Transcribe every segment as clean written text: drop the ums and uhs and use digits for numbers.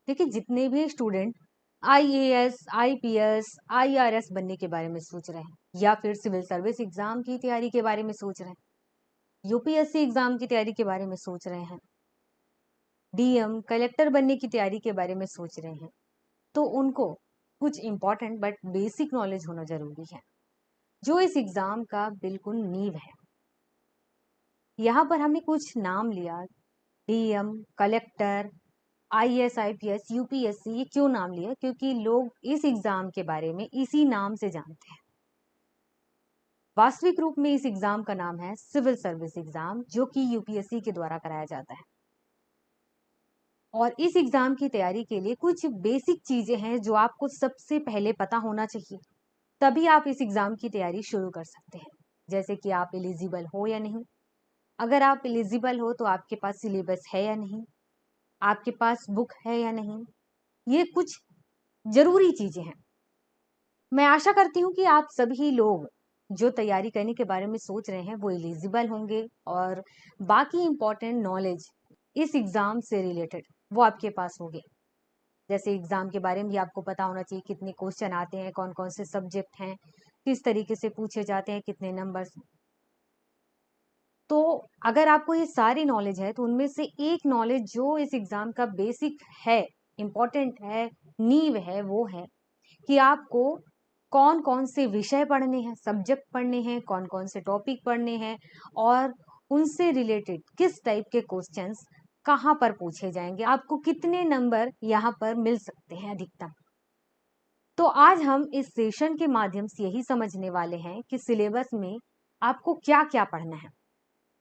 देखिए, जितने भी स्टूडेंट आईएएस, आईपीएस, आईआरएस बनने के बारे में सोच रहे हैं या फिर सिविल सर्विस एग्जाम की तैयारी के बारे में सोच रहे हैं, यूपीएससी एग्जाम की तैयारी के बारे में सोच रहे हैं, डीएम, कलेक्टर बनने की तैयारी के बारे में सोच रहे हैं, तो उनको कुछ इम्पोर्टेंट बट बेसिक नॉलेज होना जरूरी है, जो इस एग्जाम का बिल्कुल नींव है। यहाँ पर हमने कुछ नाम लिया, DM, collector, IAS, IPS, UPSC. ये क्यों नाम लिया? क्योंकि लोग इस एग्जाम के बारे में इसी नाम से जानते हैं। वास्तविक रूप में इस एग्जाम का नाम है सिविल सर्विस एग्जाम, जो कि यूपीएससी के द्वारा कराया जाता है। और इस एग्जाम की तैयारी के लिए कुछ बेसिक चीजें हैं जो आपको सबसे पहले पता होना चाहिए, तभी आप इस एग्जाम की तैयारी शुरू कर सकते हैं। जैसे कि आप एलिजिबल हो या नहीं, अगर आप एलिजिबल हो तो आपके पास सिलेबस है या नहीं, आपके पास बुक है या नहीं, ये कुछ जरूरी चीजें हैं। मैं आशा करती हूँ कि आप सभी लोग जो तैयारी करने के बारे में सोच रहे हैं वो एलिजिबल होंगे और बाकी इम्पोर्टेंट नॉलेज इस एग्जाम से रिलेटेड वो आपके पास होंगे। जैसे एग्जाम के बारे में भी आपको पता होना चाहिए, कितने क्वेश्चन आते हैं, कौन कौन से सब्जेक्ट हैं, किस तरीके से पूछे जाते हैं, कितने नंबर्स। तो अगर आपको ये सारी नॉलेज है तो उनमें से एक नॉलेज जो इस एग्जाम का बेसिक है, इम्पोर्टेंट है, नींव है, वो है कि आपको कौन कौन से विषय पढ़ने हैं, सब्जेक्ट पढ़ने हैं, कौन कौन से टॉपिक पढ़ने हैं और उनसे रिलेटेड किस टाइप के क्वेश्चंस कहाँ पर पूछे जाएंगे, आपको कितने नंबर यहाँ पर मिल सकते हैं अधिकतम। तो आज हम इस सेशन के माध्यम से यही समझने वाले हैं कि सिलेबस में आपको क्या क्या पढ़ना है।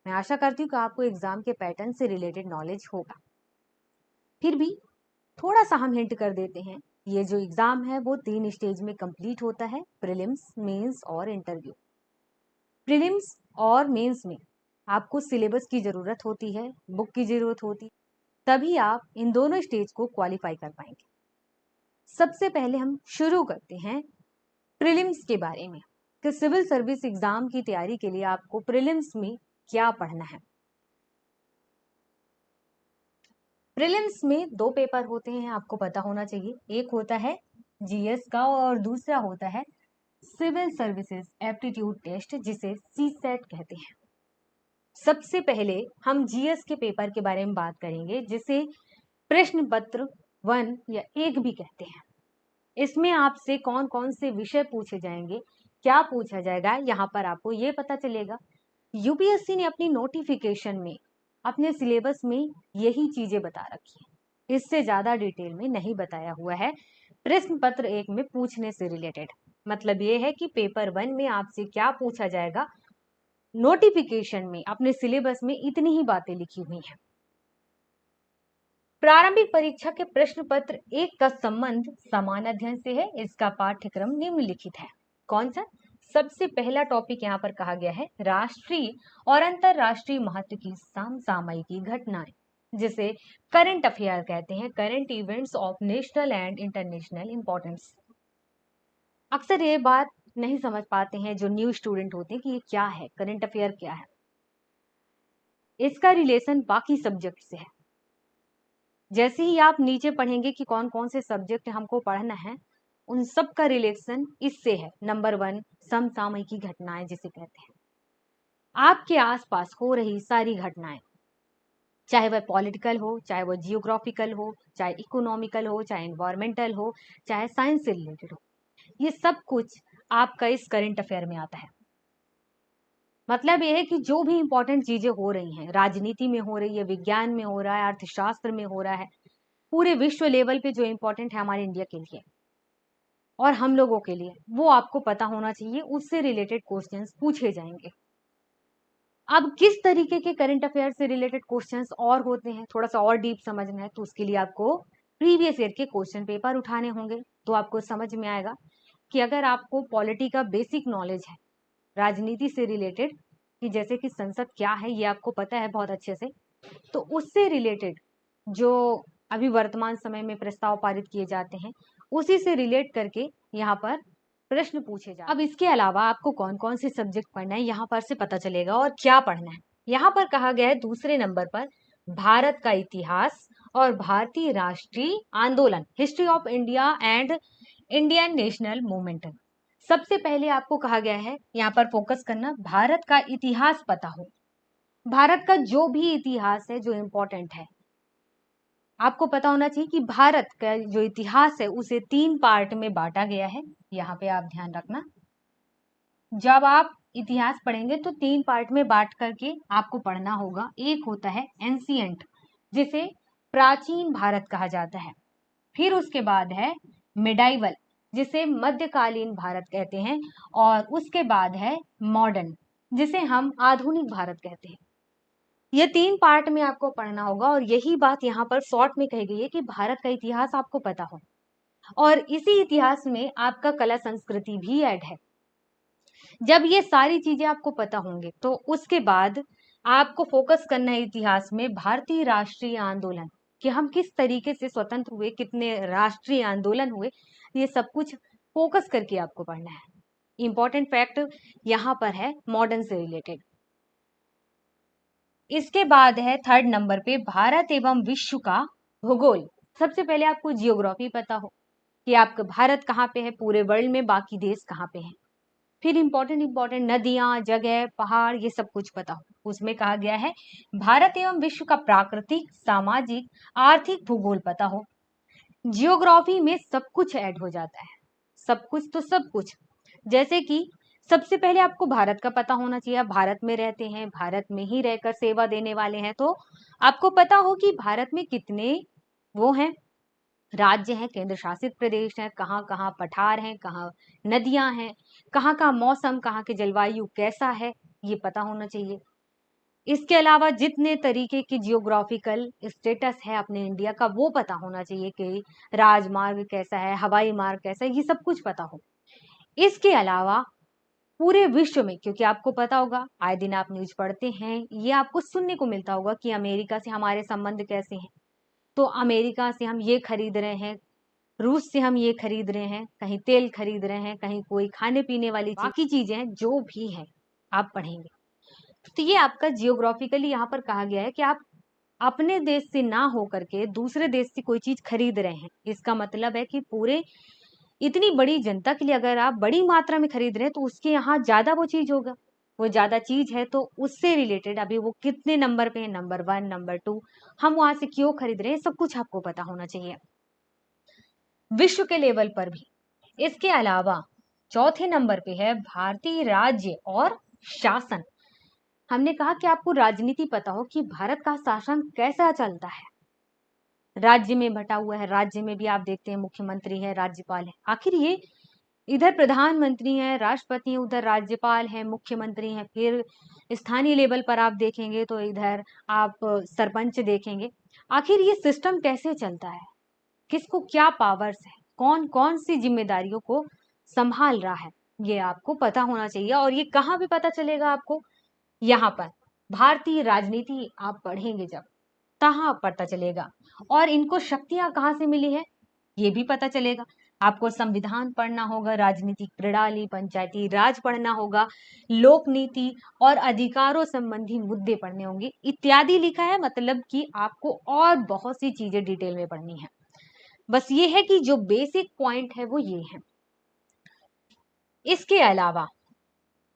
मैं आशा करती हूँ कि आपको एग्जाम के पैटर्न से रिलेटेड नॉलेज होगा। फिर भी थोड़ा सा हम हिंट कर देते हैं, ये जो एग्जाम है वो 3 स्टेज में कंप्लीट होता है, प्रीलिम्स, मेंस और इंटरव्यू। प्रीलिम्स और मेंस में आपको सिलेबस की जरूरत होती है, बुक की जरूरत होती है, तभी आप इन दोनों स्टेज को क्वालिफाई कर पाएंगे। सबसे पहले हम शुरू करते हैं प्रीलिम्स के बारे में कि सिविल सर्विस एग्जाम की तैयारी के लिए आपको प्रीलिम्स में क्या पढ़ना है। प्रीलिम्स में 2 पेपर होते हैं, आपको पता होना चाहिए। एक होता है जीएस का और दूसरा होता है सिविल सर्विसेज एप्टीट्यूड टेस्ट, जिसे सीसेट कहते हैं। सबसे पहले हम जीएस के पेपर के बारे में बात करेंगे, जिसे प्रश्न पत्र 1 या 1 भी कहते हैं। इसमें आपसे कौन कौन से विषय पूछे जाएंगे, क्या पूछा जाएगा, यहाँ पर आपको ये पता चलेगा। यूपीएससी ने अपनी नोटिफिकेशन में अपने सिलेबस में यही चीजें बता रखी है, इससे ज्यादा डिटेल में नहीं बताया हुआ है प्रश्न पत्र 1 में पूछने से रिलेटेड। मतलब ये है कि पेपर 1 में आपसे क्या पूछा जाएगा, नोटिफिकेशन में अपने सिलेबस में इतनी ही बातें लिखी हुई हैं। प्रारंभिक परीक्षा के प्रश्न पत्र 1 का संबंध समान अध्ययन से है। इसका पाठ्यक्रम निम्नलिखित है। कौन सा? सबसे पहला टॉपिक यहाँ पर कहा गया है राष्ट्रीय और अंतरराष्ट्रीय महत्व की समसामयिकी घटनाएं, जिसे करंट अफेयर कहते हैं, current events of national and international importance. अक्सर ये बात नहीं समझ पाते हैं जो न्यू स्टूडेंट होते हैं कि ये क्या है, करंट अफेयर क्या है। इसका रिलेशन बाकी सब्जेक्ट से है। जैसे ही आप नीचे पढ़ेंगे कि कौन कौन से सब्जेक्ट हमको पढ़ना है, उन सब का रिलेशन इससे है। नंबर 1, समसामयिकी घटनाएं जिसे कहते हैं। आपके आसपास हो रही सारी घटनाएं, चाहे वह पॉलिटिकल हो, चाहे वह जियोग्राफिकल हो, चाहे इकोनॉमिकल हो, चाहे एनवायरमेंटल हो, चाहे साइंस से रिलेटेड हो, ये सब कुछ आपका इस करंट अफेयर में आता है। मतलब ये है कि जो भी इंपॉर्टेंट चीजें हो रही हैं, राजनीति में हो रही है, विज्ञान में हो रहा है, अर्थशास्त्र में हो रहा है, पूरे विश्व लेवल पे जो इंपॉर्टेंट है हमारे इंडिया के लिए और हम लोगों के लिए, वो आपको पता होना चाहिए। उससे रिलेटेड क्वेश्चंस पूछे जाएंगे। अब किस तरीके के करंट अफेयर से रिलेटेड क्वेश्चंस और होते हैं, थोड़ा सा और डीप समझना है तो उसके लिए आपको प्रीवियस ईयर के क्वेश्चन पेपर उठाने होंगे। तो आपको समझ में आएगा कि अगर आपको पॉलिटी का बेसिक नॉलेज है, राजनीति से रिलेटेड, कि जैसे कि संसद क्या है ये आपको पता है बहुत अच्छे से, तो उससे रिलेटेड जो अभी वर्तमान समय में प्रस्ताव पारित किए जाते हैं, उसी से रिलेट करके यहाँ पर प्रश्न पूछे जाते हैं। अब इसके अलावा आपको कौन कौन से सब्जेक्ट पढ़ना है यहाँ पर से पता चलेगा और क्या पढ़ना है। यहाँ पर कहा गया है दूसरे नंबर पर भारत का इतिहास और भारतीय राष्ट्रीय आंदोलन, history of India and Indian national movement. सबसे पहले आपको कहा गया है यहाँ पर फोकस करना, भारत का इतिहास पता हो। भारत का जो भी इतिहास है जो इम्पोर्टेंट है, आपको पता होना चाहिए कि भारत का जो इतिहास है उसे 3 पार्ट में बांटा गया है। यहाँ पे आप ध्यान रखना, जब आप इतिहास पढ़ेंगे तो 3 पार्ट में बांट करके आपको पढ़ना होगा। एक होता है एंशिएंट, जिसे प्राचीन भारत कहा जाता है। फिर उसके बाद है मिडाइवल, जिसे मध्यकालीन भारत कहते हैं। और उसके बाद है मॉडर्न, जिसे हम आधुनिक भारत कहते हैं। ये 3 पार्ट में आपको पढ़ना होगा और यही बात यहाँ पर शॉर्ट में कही गई है कि भारत का इतिहास आपको पता हो। और इसी इतिहास में आपका कला संस्कृति भी ऐड है। जब ये सारी चीजें आपको पता होंगे तो उसके बाद आपको फोकस करना है इतिहास में भारतीय राष्ट्रीय आंदोलन, कि हम किस तरीके से स्वतंत्र हुए, कितने राष्ट्रीय आंदोलन हुए, ये सब कुछ फोकस करके आपको पढ़ना है। इंपॉर्टेंट फैक्ट यहाँ पर है मॉडर्न से रिलेटेड। इसके बाद है 3rd नंबर पे भारत एवं विश्व का भूगोल। सबसे पहले आपको जियोग्राफी पता हो कि आपका भारत कहाँ पे है, पूरे वर्ल्ड में बाकी देश कहाँ पे हैं। फिर इंपॉर्टेंट नदियां, जगह, पहाड़, ये सब कुछ पता हो। उसमें कहा गया है भारत एवं विश्व का प्राकृतिक, सामाजिक, आर्थिक भूगोल पता हो। जियोग्राफी में सब कुछ ऐड हो जाता है, सब कुछ तो सब कुछ। जैसे कि सबसे पहले आपको भारत का पता होना चाहिए, आप भारत में रहते हैं, भारत में ही रहकर सेवा देने वाले हैं, तो आपको पता हो कि भारत में कितने वो हैं, राज्य हैं, केंद्र शासित प्रदेश हैं, कहाँ कहाँ पठार हैं, कहाँ नदियां हैं, कहाँ का मौसम, कहाँ के जलवायु कैसा है, ये पता होना चाहिए। इसके अलावा जितने तरीके की जियोग्राफिकल स्टेटस है अपने इंडिया का वो पता होना चाहिए, कि राजमार्ग कैसा है, हवाई मार्ग कैसा है, ये सब कुछ पता हो। इसके अलावा पूरे विश्व में, क्योंकि आपको पता होगा आए दिन आप न्यूज पढ़ते हैं, ये आपको सुनने को मिलता होगा कि अमेरिका से हमारे संबंध कैसे हैं, तो अमेरिका से हम ये खरीद रहे हैं, रूस से हम ये खरीद रहे हैं, कहीं तेल खरीद रहे हैं, कहीं कोई खाने पीने वाली बाकी चीजें हैं, जो भी हैं आप पढ़ेंगे। तो ये आपका जियोग्राफिकली यहाँ पर कहा गया है कि आप अपने देश से ना हो करके दूसरे देश से कोई चीज खरीद रहे हैं। इसका मतलब है कि पूरे इतनी बड़ी जनता के लिए अगर आप बड़ी मात्रा में खरीद रहे हैं तो उसके यहाँ ज्यादा वो चीज होगा, वो ज्यादा चीज है, तो उससे रिलेटेड अभी वो कितने नंबर पे है, नंबर 1, नंबर 2, हम वहां से क्यों खरीद रहे हैं, सब कुछ आपको पता होना चाहिए विश्व के लेवल पर भी। इसके अलावा 4थे नंबर पे है भारतीय राज्य और शासन। हमने कहा कि आपको राजनीति पता हो कि भारत का शासन कैसा चलता है। राज्य में बटा हुआ है, राज्य में भी आप देखते हैं मुख्यमंत्री है, राज्यपाल है, आखिर ये इधर प्रधानमंत्री है, राष्ट्रपति है, उधर राज्यपाल है, मुख्यमंत्री है, फिर स्थानीय लेवल पर आप देखेंगे तो इधर आप सरपंच देखेंगे। आखिर ये सिस्टम कैसे चलता है, किसको क्या पावर्स है, कौन कौन सी जिम्मेदारियों को संभाल रहा है, ये आपको पता होना चाहिए। और ये कहाँ भी पता चलेगा आपको, यहाँ पर भारतीय राजनीति आप पढ़ेंगे जब, तहाँ पता चलेगा। और इनको शक्तियां कहाँ से मिली है ये भी पता चलेगा। आपको संविधान पढ़ना होगा, राजनीतिक प्रणाली, पंचायती राज पढ़ना होगा, लोक नीति और अधिकारों संबंधी मुद्दे पढ़ने होंगे इत्यादि लिखा है। मतलब कि आपको और बहुत सी चीजें डिटेल में पढ़नी है। बस ये है कि जो बेसिक पॉइंट है वो ये है। इसके अलावा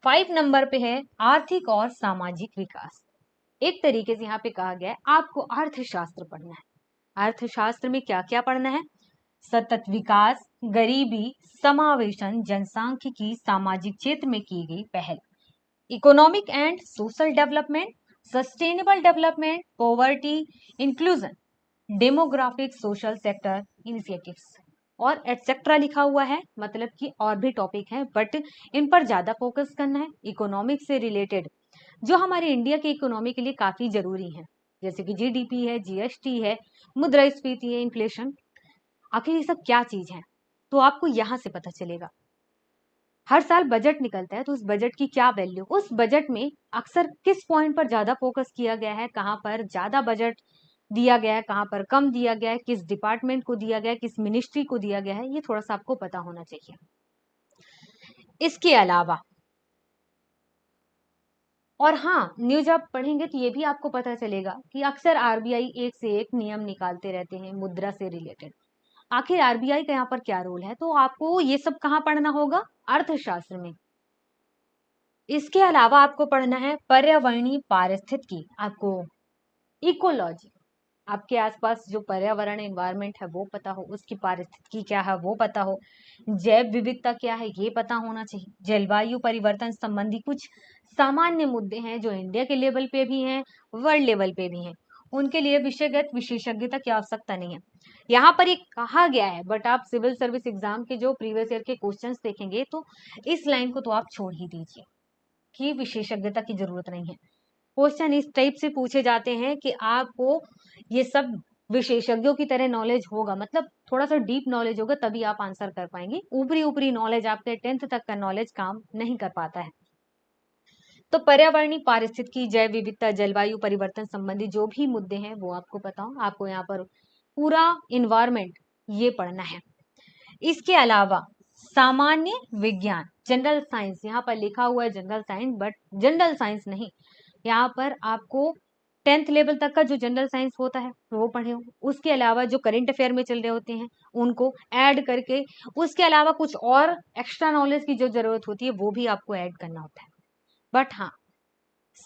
5 नंबर पे है आर्थिक और सामाजिक विकास। एक तरीके से यहाँ पे कहा गया है आपको अर्थशास्त्र पढ़ना है। अर्थशास्त्र में क्या क्या पढ़ना है, सतत विकास, गरीबी, समावेशन, जनसांख्यिकी, सामाजिक क्षेत्र में की गई पहल, economic and social development, sustainable development, poverty inclusion, demographic social sector initiatives और एटसेट्रा लिखा हुआ है। मतलब कि और भी टॉपिक है बट इन पर ज्यादा फोकस करना है। इकोनॉमिक से रिलेटेड जो हमारे इंडिया के इकोनॉमी के लिए काफी जरूरी है, जैसे कि जीडीपी है, जीएसटी है, मुद्रास्फीति है, इन्फ्लेशन, आखिर ये सब क्या चीज है, तो आपको यहाँ से पता चलेगा। हर साल बजट निकलता है तो उस बजट की क्या वैल्यू, उस बजट में अक्सर किस पॉइंट पर ज्यादा फोकस किया गया है, कहाँ पर ज्यादा बजट दिया गया है, कहाँ पर कम दिया गया है, किस डिपार्टमेंट को दिया गया है, किस मिनिस्ट्री को दिया गया है, ये थोड़ा सा आपको पता होना चाहिए। इसके अलावा और हाँ, न्यूज आप पढ़ेंगे तो ये भी आपको पता चलेगा कि अक्सर आरबीआई एक से एक नियम निकालते रहते हैं मुद्रा से रिलेटेड। आखिर आरबीआई का यहाँ पर क्या रोल है, तो आपको ये सब कहाँ पढ़ना होगा, अर्थशास्त्र में। इसके अलावा आपको पढ़ना है पर्यावरणीय पारिस्थितिकी, आपको इकोलॉजी, आपके आसपास जो पर्यावरण एनवायरनमेंट है वो पता हो, उसकी पारिस्थितिकी क्या है वो पता हो, जैव विविधता क्या है ये पता होना चाहिए, जलवायु परिवर्तन संबंधी कुछ सामान्य मुद्दे हैं जो इंडिया के लेवल पे भी हैं, वर्ल्ड लेवल पे भी हैं, उनके लिए विषयगत विशेषज्ञता की आवश्यकता नहीं है। यहाँ पर एक कहा गया है, बट आप सिविल सर्विस एग्जाम के जो प्रीवियस ईयर के क्वेश्चंस देखेंगे तो इस लाइन को तो आप छोड़ ही दीजिए कि विशेषज्ञता की जरूरत नहीं है। क्वेश्चन इस टाइप से पूछे जाते हैं कि आपको ये सब विशेषज्ञों की तरह नॉलेज होगा, मतलब थोड़ा सा डीप नॉलेज होगा तभी आप आंसर कर पाएंगे। ऊपरी ऊपरी नॉलेज, आपके 10th तक का नॉलेज काम नहीं कर पाता है। तो पर्यावरणीय पारिस्थितिकी, जैव विविधता, जलवायु परिवर्तन संबंधी जो भी मुद्दे हैं वो आपको पता हो, आपको यहाँ पर पूरा इन्वायरमेंट ये पढ़ना है। इसके अलावा सामान्य विज्ञान, जनरल साइंस, यहाँ पर लिखा हुआ है general science, but general science नहीं, यहाँ पर आपको 10th लेवल तक का जो जनरल साइंस होता है वो पढ़े हो। उसके अलावा जो करंट अफेयर में चल रहे होते हैं उनको ऐड करके, उसके अलावा कुछ और एक्स्ट्रा नॉलेज की जो जरूरत होती है वो भी आपको ऐड करना होता है। बट हाँ,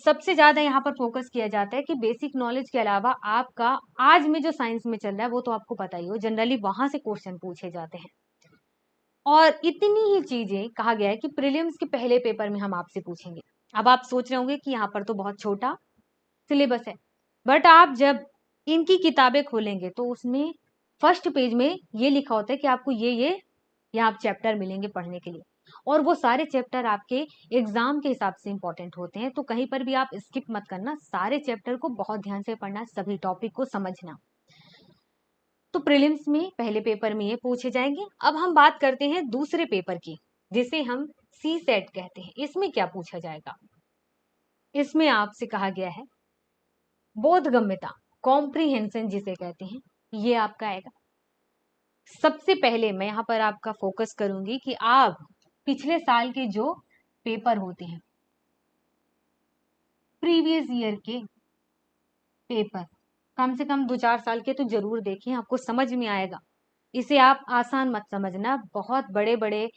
सबसे ज्यादा यहाँ पर फोकस किया जाता है कि बेसिक नॉलेज के अलावा आपका आज में जो साइंस में चल रहा है वो तो आपको पता ही हो, जनरली वहां से क्वेश्चन पूछे जाते हैं। और इतनी ही चीजें कहा गया है कि प्रीलिम्स के पहले पेपर में हम आपसे पूछेंगे। अब आप सोच रहे होंगे कि यहाँ पर तो बहुत छोटा सिलेबस है, बट आप जब इनकी किताबें खोलेंगे तो उसमें फर्स्ट पेज में ये लिखा होता है कि आपको ये यहाँ चैप्टर मिलेंगे पढ़ने के लिए, और वो सारे चैप्टर आपके एग्जाम के हिसाब से इंपॉर्टेंट होते हैं। तो कहीं पर भी आप स्किप मत करना, सारे चैप्टर को बहुत ध्यान से पढ़ना, सभी टॉपिक को समझना। तो प्रीलिम्स में पहले पेपर में ये पूछे जाएंगे। अब हम बात करते हैं दूसरे पेपर की, जिसे हम सी सेट कहते हैं। इसमें क्या पूछा जाएगा, इसमें आपसे कहा गया है बोधगम्यता, कॉम्प्रीहेंशन जिसे कहते हैं, ये आपका आएगा। सबसे पहले मैं यहाँ पर आपका फोकस करूंगी कि आप पिछले साल के जो पेपर होते हैं, प्रीवियस ईयर के पेपर, कम से कम 2-4 साल के तो जरूर देखें, आपको समझ में आएगा। इसे आप आसान मत समझना, बहुत बड़े बड़े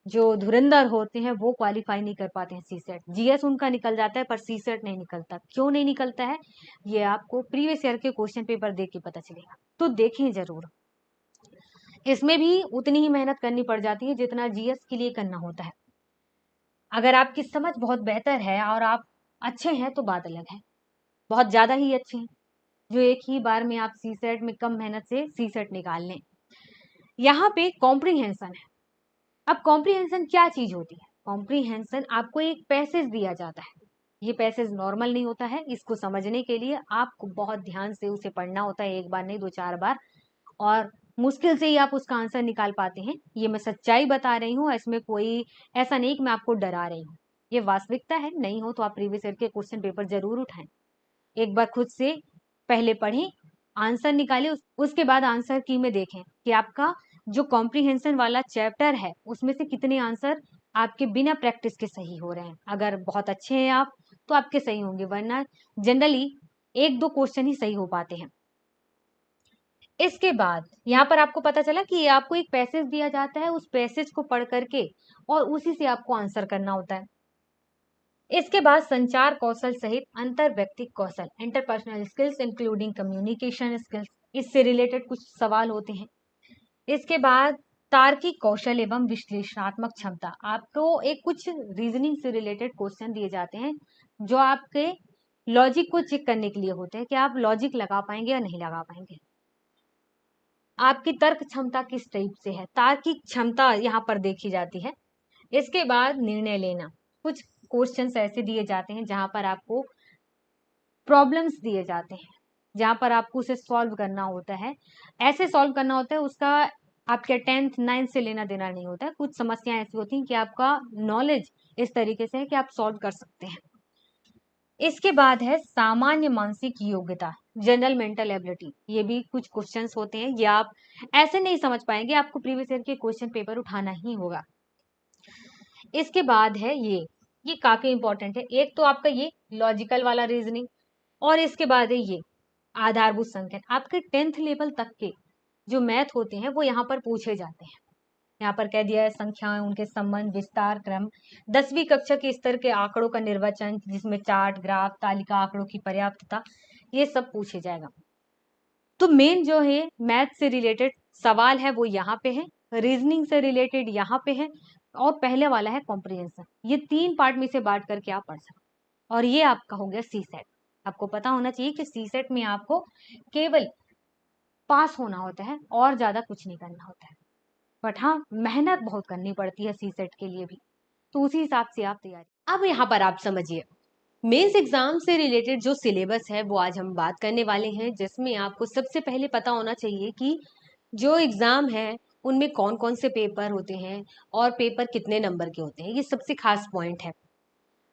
जो धुरंधर होते हैं वो क्वालिफाई नहीं कर पाते हैं सी सेट। जीएस उनका निकल जाता है पर सी सेट नहीं निकलता। क्यों नहीं निकलता है, ये आपको प्रीवियस ईयर के क्वेश्चन पेपर देख के पता चलेगा, तो देखें जरूर। इसमें भी उतनी ही मेहनत करनी पड़ जाती है जितना जीएस के लिए करना होता है। अगर आपकी समझ बहुत बेहतर है और आप अच्छे हैं तो बात अलग है, बहुत ज्यादा ही अच्छे हैं जो एक ही बार में आप सी सेट में कम मेहनत से सी सेट निकाल लें। यहाँ पे कॉम्प्रीहेंशन है। अब कॉम्प्रीहेंशन क्या चीज होती है, कॉम्प्रीहेंशन आपको एक पैसेज दिया जाता है, ये पैसेज नॉर्मल नहीं होता है, इसको समझने के लिए आपको बहुत ध्यान से उसे पढ़ना होता है, एक बार नहीं 2-4 बार, और मुश्किल से ही आप उसका आंसर निकाल पाते हैं। ये मैं सच्चाई बता रही हूँ, इसमें कोई ऐसा नहीं कि मैं आपको डरा रही हूँ, ये वास्तविकता है। नहीं हो तो आप प्रीवियस ईयर के क्वेश्चन पेपर जरूर उठाएं, एक बार खुद से पहले पढ़ें, आंसर निकालें, उसके बाद आंसर की में देखें कि आपका जो कॉम्प्रीहेंशन वाला चैप्टर है उसमें से कितने आंसर आपके बिना प्रैक्टिस के सही हो रहे हैं। अगर बहुत अच्छे हैं आप तो आपके सही होंगे, वरना जनरली 1-2 क्वेश्चन ही सही हो पाते हैं। इसके बाद यहाँ पर आपको पता चला कि आपको एक पैसेज दिया जाता है, उस पैसेज को पढ़ करके और उसी से आपको आंसर करना होता है। इसके बाद संचार कौशल सहित अंतर व्यक्तिक कौशल, interpersonal skills including communication skills, इससे रिलेटेड कुछ सवाल होते हैं। इसके बाद तार्किक कौशल एवं विश्लेषणात्मक क्षमता, आपको एक कुछ रीजनिंग से रिलेटेड क्वेश्चन दिए जाते हैं जो आपके लॉजिक को चेक करने के लिए होते हैं कि आप लॉजिक लगा पाएंगे या नहीं लगा पाएंगे। आपकी तर्क क्षमता किस टाइप से है, तार्किक क्षमता यहाँ पर देखी जाती है। इसके बाद निर्णय लेना, कुछ क्वेश्चंस ऐसे दिए जाते हैं जहां पर आपको प्रॉब्लम्स दिए जाते हैं, जहां पर आपको उसे सॉल्व करना होता है, ऐसे सॉल्व करना होता है, उसका आपके 10th 9th से लेना देना नहीं होता है। कुछ समस्याएं ऐसी होती हैं कि आपका नॉलेज इस तरीके से है कि आप सॉल्व कर सकते हैं। इसके बाद है सामान्य मानसिक योग्यता, जनरल मेंटल एबिलिटी, ये भी कुछ क्वेश्चंस होते हैं, ये आप ऐसे नहीं समझ पाएंगे, आपको प्रीवियस ईयर के क्वेश्चन पेपर उठाना ही होगा। इसके बाद है ये ये काफी इंपॉर्टेंट है। एक तो आपका ये लॉजिकल वाला रीजनिंग, और इसके बाद है ये आधारभूत संख्या। आपके 10th लेवल तक के जो मैथ होते हैं वो यहाँ पर पूछे जाते हैं। यहाँ पर कह दिया है संख्याएं, उनके संबंध, विस्तार, क्रम, 10वीं कक्षा के स्तर के आंकड़ों का निर्वचन, जिसमें चार्ट, ग्राफ, तालिका, आंकड़ों की पर्याप्तता, ये सब पूछे जाएगा। तो मेन जो है मैथ से रिलेटेड सवाल है वो यहाँ पे है, रीजनिंग से रिलेटेड यहाँ पे है, और पहले वाला है कॉम्प्रिहेंशन। ये 3 पार्ट में से बांट करके आप पढ़ सकते हैं। और ये आपका हो गया सी सेट। आपको पता होना चाहिए कि सी सेट में आपको केवल पास होना होता है और ज्यादा कुछ नहीं करना होता है, बट हाँ मेहनत बहुत करनी पड़ती है सी सेट के लिए भी। तो उसी हिसाब से आप तैयारी। अब यहाँ पर आप समझिए मेंस एग्जाम से रिलेटेड जो सिलेबस है वो आज हम बात करने वाले हैं, जिसमें आपको सबसे पहले पता होना चाहिए कि जो एग्जाम है उनमें कौन कौन से पेपर होते हैं और पेपर कितने नंबर के होते हैं। ये सबसे खास पॉइंट है।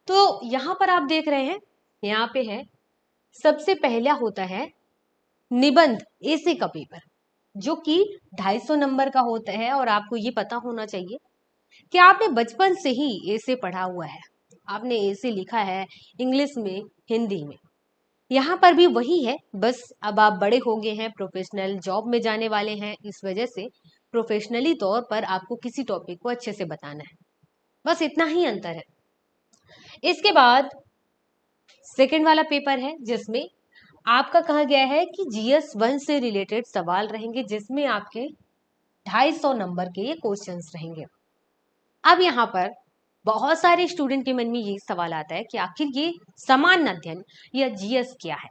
तो यहाँ पर आप देख रहे हैं, यहाँ पे है सबसे पहला होता है निबंध एसे का पेपर, जो कि 250 नंबर का होता है। और आपको ये पता होना चाहिए कि आपने बचपन से ही ऐसे पढ़ा हुआ है, आपने ऐसे लिखा है इंग्लिश में, हिंदी में। यहाँ पर भी वही है, बस अब आप बड़े हो गए हैं, प्रोफेशनल जॉब में जाने वाले हैं, इस वजह से प्रोफेशनली तौर पर आपको किसी टॉपिक को अच्छे से बताना है, बस इतना ही अंतर है। इसके बाद सेकंड वाला पेपर है, जिसमें आपका कहा गया है कि जीएस 1 से रिलेटेड सवाल रहेंगे, जिसमें आपके 250 नंबर के ये क्वेश्चंस रहेंगे। अब यहाँ पर बहुत सारे स्टूडेंट के मन में ये सवाल आता है कि आखिर ये सामान्य अध्ययन या जीएस क्या है।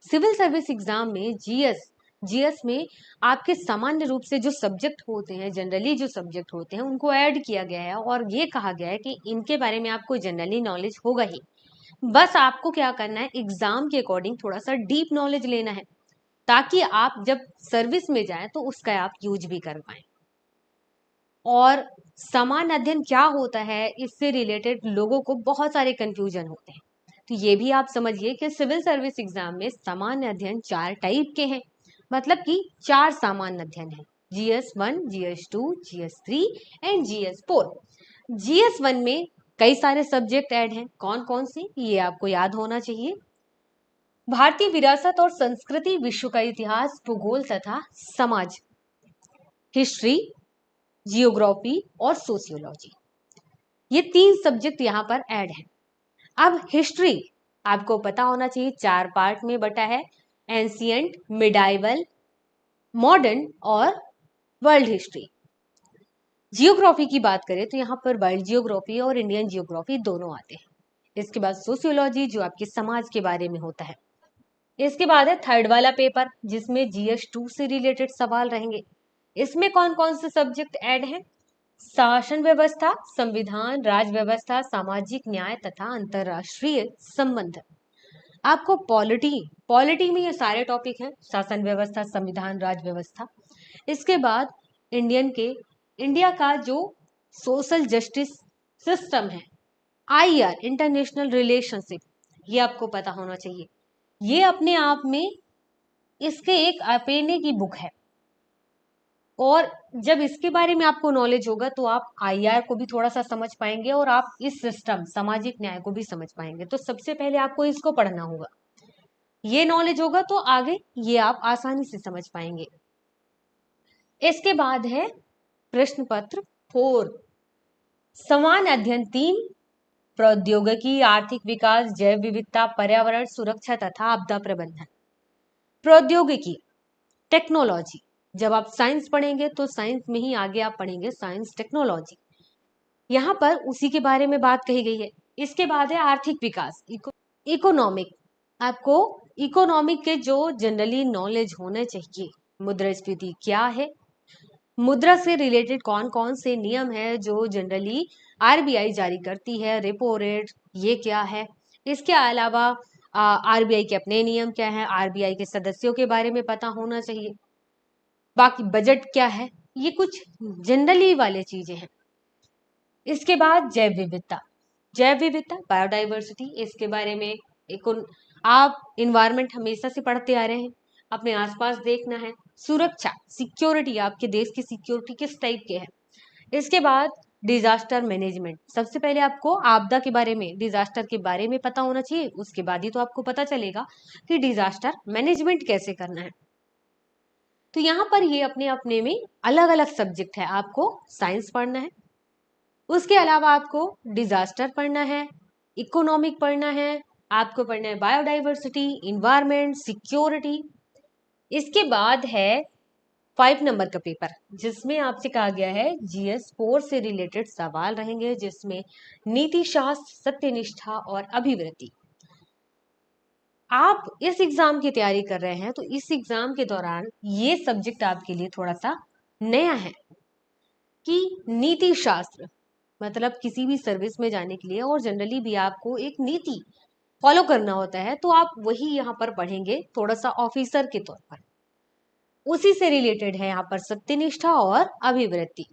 सिविल सर्विस एग्जाम में जीएस में आपके सामान्य रूप से जो सब्जेक्ट होते हैं, जनरली जो सब्जेक्ट होते हैं, उनको ऐड किया गया है और ये कहा गया है कि इनके बारे में आपको जनरली नॉलेज होगा ही। बस आपको क्या करना है, एग्जाम के अकॉर्डिंग थोड़ा सा डीप नॉलेज लेना है, ताकि आप जब सर्विस में जाएं तो उसका आप यूज भी कर पाए। और सामान्य अध्ययन क्या होता है, इससे रिलेटेड लोगों को बहुत सारे कंफ्यूजन होते हैं। तो ये भी आप समझिए कि सिविल सर्विस एग्जाम में सामान्य अध्ययन 4 टाइप के हैं, मतलब कि 4 सामान्य अध्ययन है, GS1, GS2, GS3 and GS4। GS1 में कई सारे सब्जेक्ट ऐड हैं, कौन कौन से ये आपको याद होना चाहिए। भारतीय विरासत और संस्कृति, विश्व का इतिहास, भूगोल तथा समाज, हिस्ट्री, जियोग्राफी और सोशियोलॉजी, ये 3 सब्जेक्ट यहाँ पर ऐड हैं। अब हिस्ट्री आपको पता होना चाहिए, 4 पार्ट में बटा है, एंशियंट, मिडाइवल, मॉडर्न और वर्ल्ड हिस्ट्री। जियोग्राफी की बात करें तो यहाँ पर वर्ल्ड जियोग्राफी और इंडियन जियोग्राफी दोनों आते हैं। इसके बाद सोशियोलॉजी, जो आपके समाज के बारे में होता है। इसके बाद है थर्ड वाला पेपर, जिसमें GS2 से रिलेटेड सवाल रहेंगे। इसमें कौन कौन से सब्जेक्ट ऐड हैं, शासन व्यवस्था, संविधान, राज व्यवस्था, सामाजिक न्याय तथा अंतरराष्ट्रीय संबंध। आपको पॉलिटी में ये सारे टॉपिक हैं, शासन व्यवस्था, संविधान, राज व्यवस्था। इसके बाद इंडिया का जो सोशल जस्टिस सिस्टम है, IR, इंटरनेशनल रिलेशनशिप, ये आपको पता होना चाहिए। ये अपने आप में इसके एक अपने की बुक है, और जब इसके बारे में आपको नॉलेज होगा तो आप IR को भी थोड़ा सा समझ पाएंगे और आप इस सिस्टम सामाजिक न्याय को भी समझ पाएंगे। तो सबसे पहले आपको इसको पढ़ना होगा, ये नॉलेज होगा तो आगे ये आप आसानी से समझ पाएंगे। इसके बाद है प्रश्न पत्र 4, समान अध्ययन 3, प्रौद्योगिकी, आर्थिक विकास, जैव विविधता, पर्यावरण सुरक्षा तथा आपदा प्रबंधन। प्रौद्योगिकी, टेक्नोलॉजी, जब आप साइंस पढ़ेंगे तो साइंस में ही आगे आप पढ़ेंगे साइंस टेक्नोलॉजी, यहाँ पर उसी के बारे में बात कही गई है। इसके बाद है आर्थिक विकास, इकोनॉमिक, आपको इकोनॉमिक के जो जनरली नॉलेज होने चाहिए, मुद्रास्फीति क्या है, मुद्रा से रिलेटेड कौन कौन से नियम है जो जनरली RBI जारी करती है, रेपो रेट ये क्या है, इसके अलावा RBI के अपने नियम क्या है, RBI के सदस्यों के बारे में पता होना चाहिए, बाकी बजट क्या है, ये कुछ जनरली वाले चीजें हैं। इसके बाद जैव विविधता, बायोडाइवर्सिटी, इसके बारे में आप इन्वायरमेंट हमेशा से पढ़ते आ रहे हैं, अपने आसपास देखना है। सुरक्षा, सिक्योरिटी, आपके देश की सिक्योरिटी किस टाइप के है। इसके बाद डिजास्टर मैनेजमेंट। सबसे पहले आपको आपदा के बारे में, डिजास्टर के बारे में पता होना चाहिए, उसके बाद ही तो आपको पता चलेगा कि डिजास्टर मैनेजमेंट कैसे करना है। तो यहाँ पर ये अपने अपने में अलग अलग सब्जेक्ट है। आपको साइंस पढ़ना है, उसके अलावा आपको डिजास्टर पढ़ना है, इकोनॉमिक पढ़ना है, आपको पढ़ना है बायोडाइवर्सिटी, इन्वायरमेंट, सिक्योरिटी। इसके बाद है 5 नंबर का पेपर, जिसमें आपसे कहा गया है GS 4 से रिलेटेड सवाल रहेंगे, जिसमें नीति शास्त्र, सत्यनिष्ठा और अभिवृत्ति। आप इस एग्जाम की तैयारी कर रहे हैं तो इस एग्जाम के दौरान ये सब्जेक्ट आपके लिए थोड़ा सा नया है कि नीति शास्त्र, मतलब किसी भी सर्विस में जाने के लिए और जनरली भी आपको एक नीति फॉलो करना होता है, तो आप वही यहाँ पर पढ़ेंगे थोड़ा सा ऑफिसर के तौर पर। उसी से रिलेटेड है यहाँ पर सत्यनिष्ठा और अभिवृत्ति।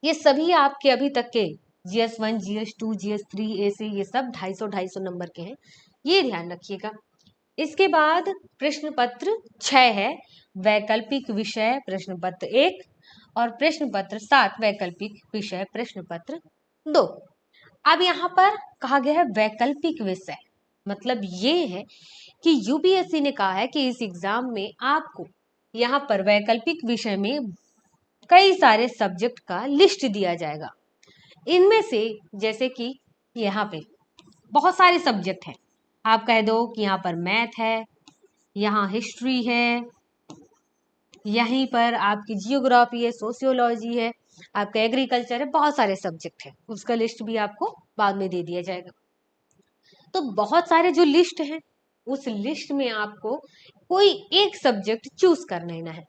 ये सभी आपके अभी तक के GS 1, GS 2, GS 3 ऐसे ये सब 250 नंबर के हैं, ये ध्यान रखिएगा। इसके बाद प्रश्न पत्र 6 है, वैकल्पिक विषय प्रश्न पत्र 1 और प्रश्न पत्र 7 वैकल्पिक विषय प्रश्न पत्र 2। अब यहाँ पर कहा गया है वैकल्पिक विषय, मतलब ये है कि UPSC ने कहा है कि इस एग्जाम में आपको यहाँ पर वैकल्पिक विषय में कई सारे सब्जेक्ट का लिस्ट दिया जाएगा। इनमें से जैसे कि यहाँ पे बहुत सारे सब्जेक्ट हैं, आप कह दो कि यहाँ पर मैथ है, यहाँ हिस्ट्री है, यहीं पर आपकी जियोग्राफी है, सोशियोलॉजी है, आपका एग्रीकल्चर है, बहुत सारे सब्जेक्ट है। उसका लिस्ट भी आपको बाद में दे दिया जाएगा। तो बहुत सारे जो लिस्ट है, उस लिस्ट में आपको कोई एक सब्जेक्ट चूज कर लेना है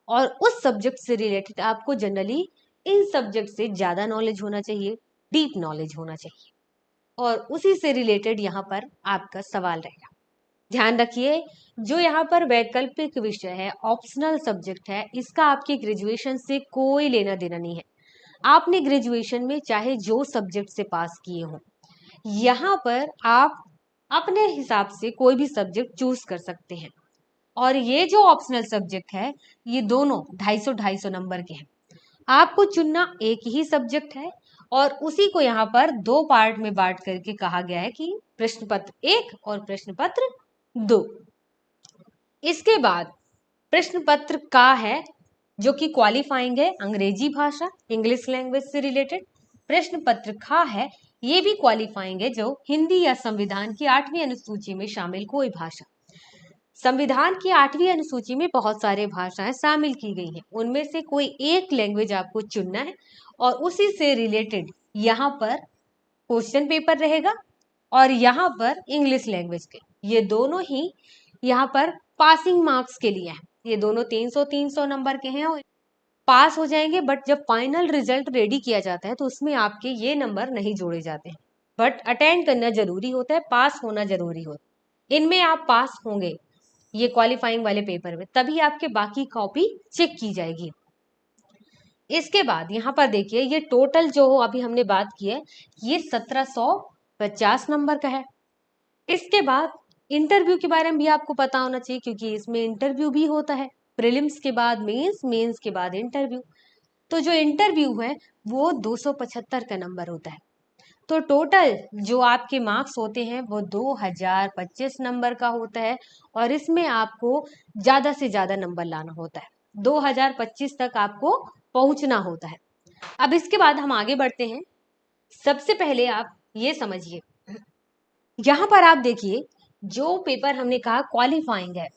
और उस सब्जेक्ट से रिलेटेड आपको जनरली इन सब्जेक्ट से ज्यादा नॉलेज होना चाहिए, डीप नॉलेज होना चाहिए, और उसी से रिलेटेड यहाँ पर आपका सवाल रहेगा। ध्यान रखिए, जो यहाँ पर वैकल्पिक विषय है, ऑप्शनल सब्जेक्ट है, इसका आपके ग्रेजुएशन से कोई लेना देना नहीं है। आपने ग्रेजुएशन में चाहे जो सब्जेक्ट से पास किए हो, यहाँ पर आप अपने हिसाब से कोई भी सब्जेक्ट चूज कर सकते हैं। और ये जो ऑप्शनल सब्जेक्ट है, ये दोनों 250 नंबर के हैं। आपको चुनना एक ही सब्जेक्ट है और उसी को यहाँ पर 2 पार्ट में बांट करके कहा गया है कि प्रश्न पत्र 1 और प्रश्न पत्र 2। इसके बाद प्रश्न पत्र का है जो कि क्वालिफाइंग है, अंग्रेजी भाषा, इंग्लिश लैंग्वेज से रिलेटेड। प्रश्न पत्र खा है, ये भी क्वालिफाइंग है, जो हिंदी या संविधान की 8वीं अनुसूची में शामिल कोई भाषा। संविधान की 8वीं अनुसूची में बहुत सारे भाषाएं शामिल की गई हैं, उनमें से कोई एक लैंग्वेज आपको चुनना है और उसी से रिलेटेड यहाँ पर क्वेश्चन पेपर रहेगा और यहाँ पर इंग्लिश लैंग्वेज के, ये दोनों ही यहाँ पर पासिंग मार्क्स के लिए हैं। ये दोनों 300 नंबर के हैं और पास हो जाएंगे, बट जब फाइनल रिजल्ट रेडी किया जाता है तो उसमें आपके ये नंबर नहीं जोड़े जाते हैं। बट अटेंड करना जरूरी होता है, पास होना जरूरी होता है। इनमें आप पास होंगे ये क्वालिफाइंग वाले पेपर में, तभी आपके बाकी कॉपी चेक की जाएगी। इसके बाद यहाँ पर देखिए, ये टोटल जो अभी हमने बात की है, ये 1750 नंबर का है। इसके बाद इंटरव्यू के बारे में भी आपको पता होना चाहिए, क्योंकि इसमें इंटरव्यू भी होता है। प्रीलिम्स के बाद मेंस, मेंस के बाद इंटरव्यू। तो जो इंटरव्यू है वो 275 का नंबर होता है। तो टोटल जो आपके मार्क्स होते हैं वो 2025 नंबर का होता है और इसमें आपको ज्यादा से ज्यादा नंबर लाना होता है। 2025 तक आपको पहुंचना होता है। अब इसके बाद हम आगे बढ़ते हैं। सबसे पहले आप ये समझिए, यहाँ पर आप देखिए, जो पेपर हमने कहा क्वालिफाइंग है,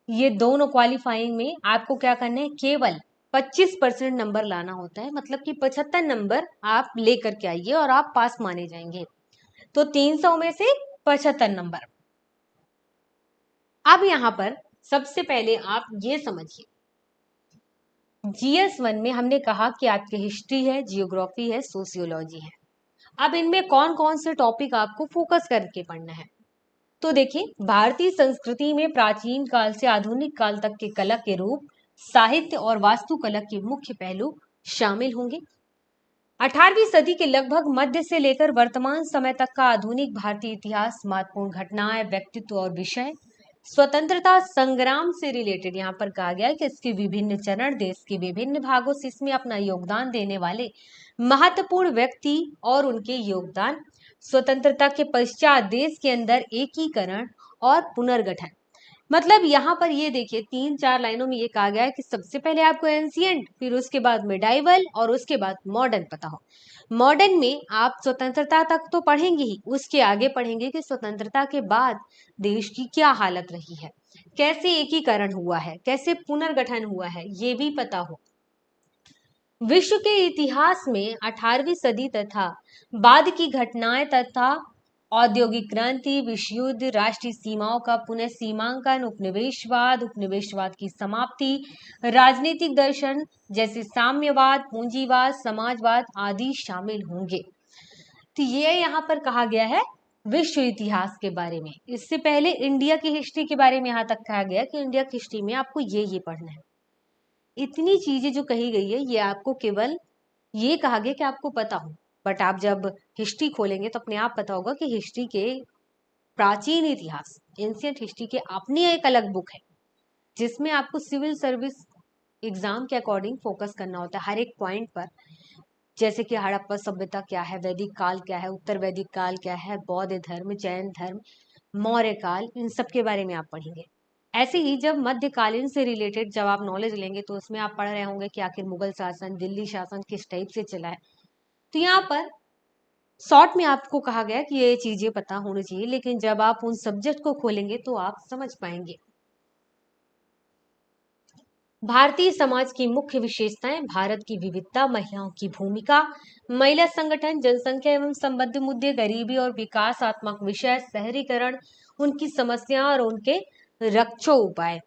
ये दोनों क्वालिफाइंग में आपको क्या करना है, केवल 25% नंबर लाना होता है। मतलब कि 75 नंबर आप लेकर के आइए और आप पास माने जाएंगे। तो 300 में से 75 नंबर। अब यहाँ पर सबसे पहले आप ये समझिए, GS 1 में हमने कहा कि आपकी हिस्ट्री है, जियोग्राफी है, सोशियोलॉजी है। अब इनमें कौन कौन से टॉपिक आपको फोकस करके पढ़ना है, तो देखिए, भारतीय संस्कृति में प्राचीन काल से आधुनिक काल तक के कला के रूप, साहित्य और वास्तुकला के मुख्य पहलू शामिल होंगे। 18वीं सदी के लगभग मध्य से लेकर वर्तमान समय तक का आधुनिक भारतीय इतिहास, महत्वपूर्ण घटनाएं, व्यक्तित्व और विषय, स्वतंत्रता संग्राम से रिलेटेड यहाँ पर कहा गया है कि इसके विभिन्न चरण, देश के विभिन्न भागों से इसमें अपना योगदान देने वाले महत्वपूर्ण व्यक्ति और उनके योगदान, स्वतंत्रता के पश्चात देश के अंदर एकीकरण और पुनर्गठन। मतलब यहाँ पर ये देखिए 3-4 लाइनों में ये कहा गया है कि सबसे पहले आपको एंशिएंट, फिर उसके बाद मिडाइवल और उसके बाद मॉडर्न पता हो। मॉडर्न में आप स्वतंत्रता तक तो पढ़ेंगे ही, उसके आगे पढ़ेंगे कि स्वतंत्रता के बाद देश की क्या हालत रही है, कैसे एकीकरण हुआ है, कैसे पुनर्गठन हुआ है, ये भी पता हो। विश्व के इतिहास में 18वीं सदी तथा बाद की घटनाएं तथा औद्योगिक क्रांति, विश्व युद्ध, राष्ट्रीय सीमाओं का पुनः सीमांकन, उपनिवेशवाद की समाप्ति, राजनीतिक दर्शन जैसे साम्यवाद, पूंजीवाद, समाजवाद आदि शामिल होंगे। तो ये यहाँ पर कहा गया है विश्व इतिहास के बारे में। इससे पहले इंडिया की हिस्ट्री के बारे में यहाँ तक कहा गया कि इंडिया की हिस्ट्री में आपको ये पढ़ना है। इतनी चीजें जो कही गई है ये आपको केवल ये कहा गया कि आपको पता हो, बट आप जब हिस्ट्री खोलेंगे तो अपने आप पता होगा कि हिस्ट्री के प्राचीन इतिहास, एंशियंट हिस्ट्री के अपनी एक अलग बुक है जिसमें आपको सिविल सर्विस एग्जाम के अकॉर्डिंग फोकस करना होता है हर एक पॉइंट पर। जैसे कि हड़प्पा सभ्यता क्या है, वैदिक काल क्या है, उत्तर वैदिक काल क्या है, बौद्ध धर्म, जैन धर्म, मौर्य काल, इन सब के बारे में आप पढ़ेंगे। ऐसे ही जब मध्यकालीन से रिलेटेड जब आप नॉलेज लेंगे तो उसमें आप पढ़ रहे होंगे कि आखिर मुगल शासन, दिल्ली शासन किस टाइप से चला है। तो यहाँ पर शॉर्ट में आपको कहा गया कि ये चीजें पता होनी चाहिए, लेकिन जब आप उन सब्जेक्ट को खोलेंगे तो आप समझ पाएंगे। भारतीय समाज की मुख्य विशेषताएं, भारत की विविधता, महिलाओं की भूमिका, महिला संगठन, जनसंख्या एवं संबद्ध मुद्दे, गरीबी और विकासात्मक विषय, शहरीकरण, उनकी समस्या और उनके रक्षो उपाय।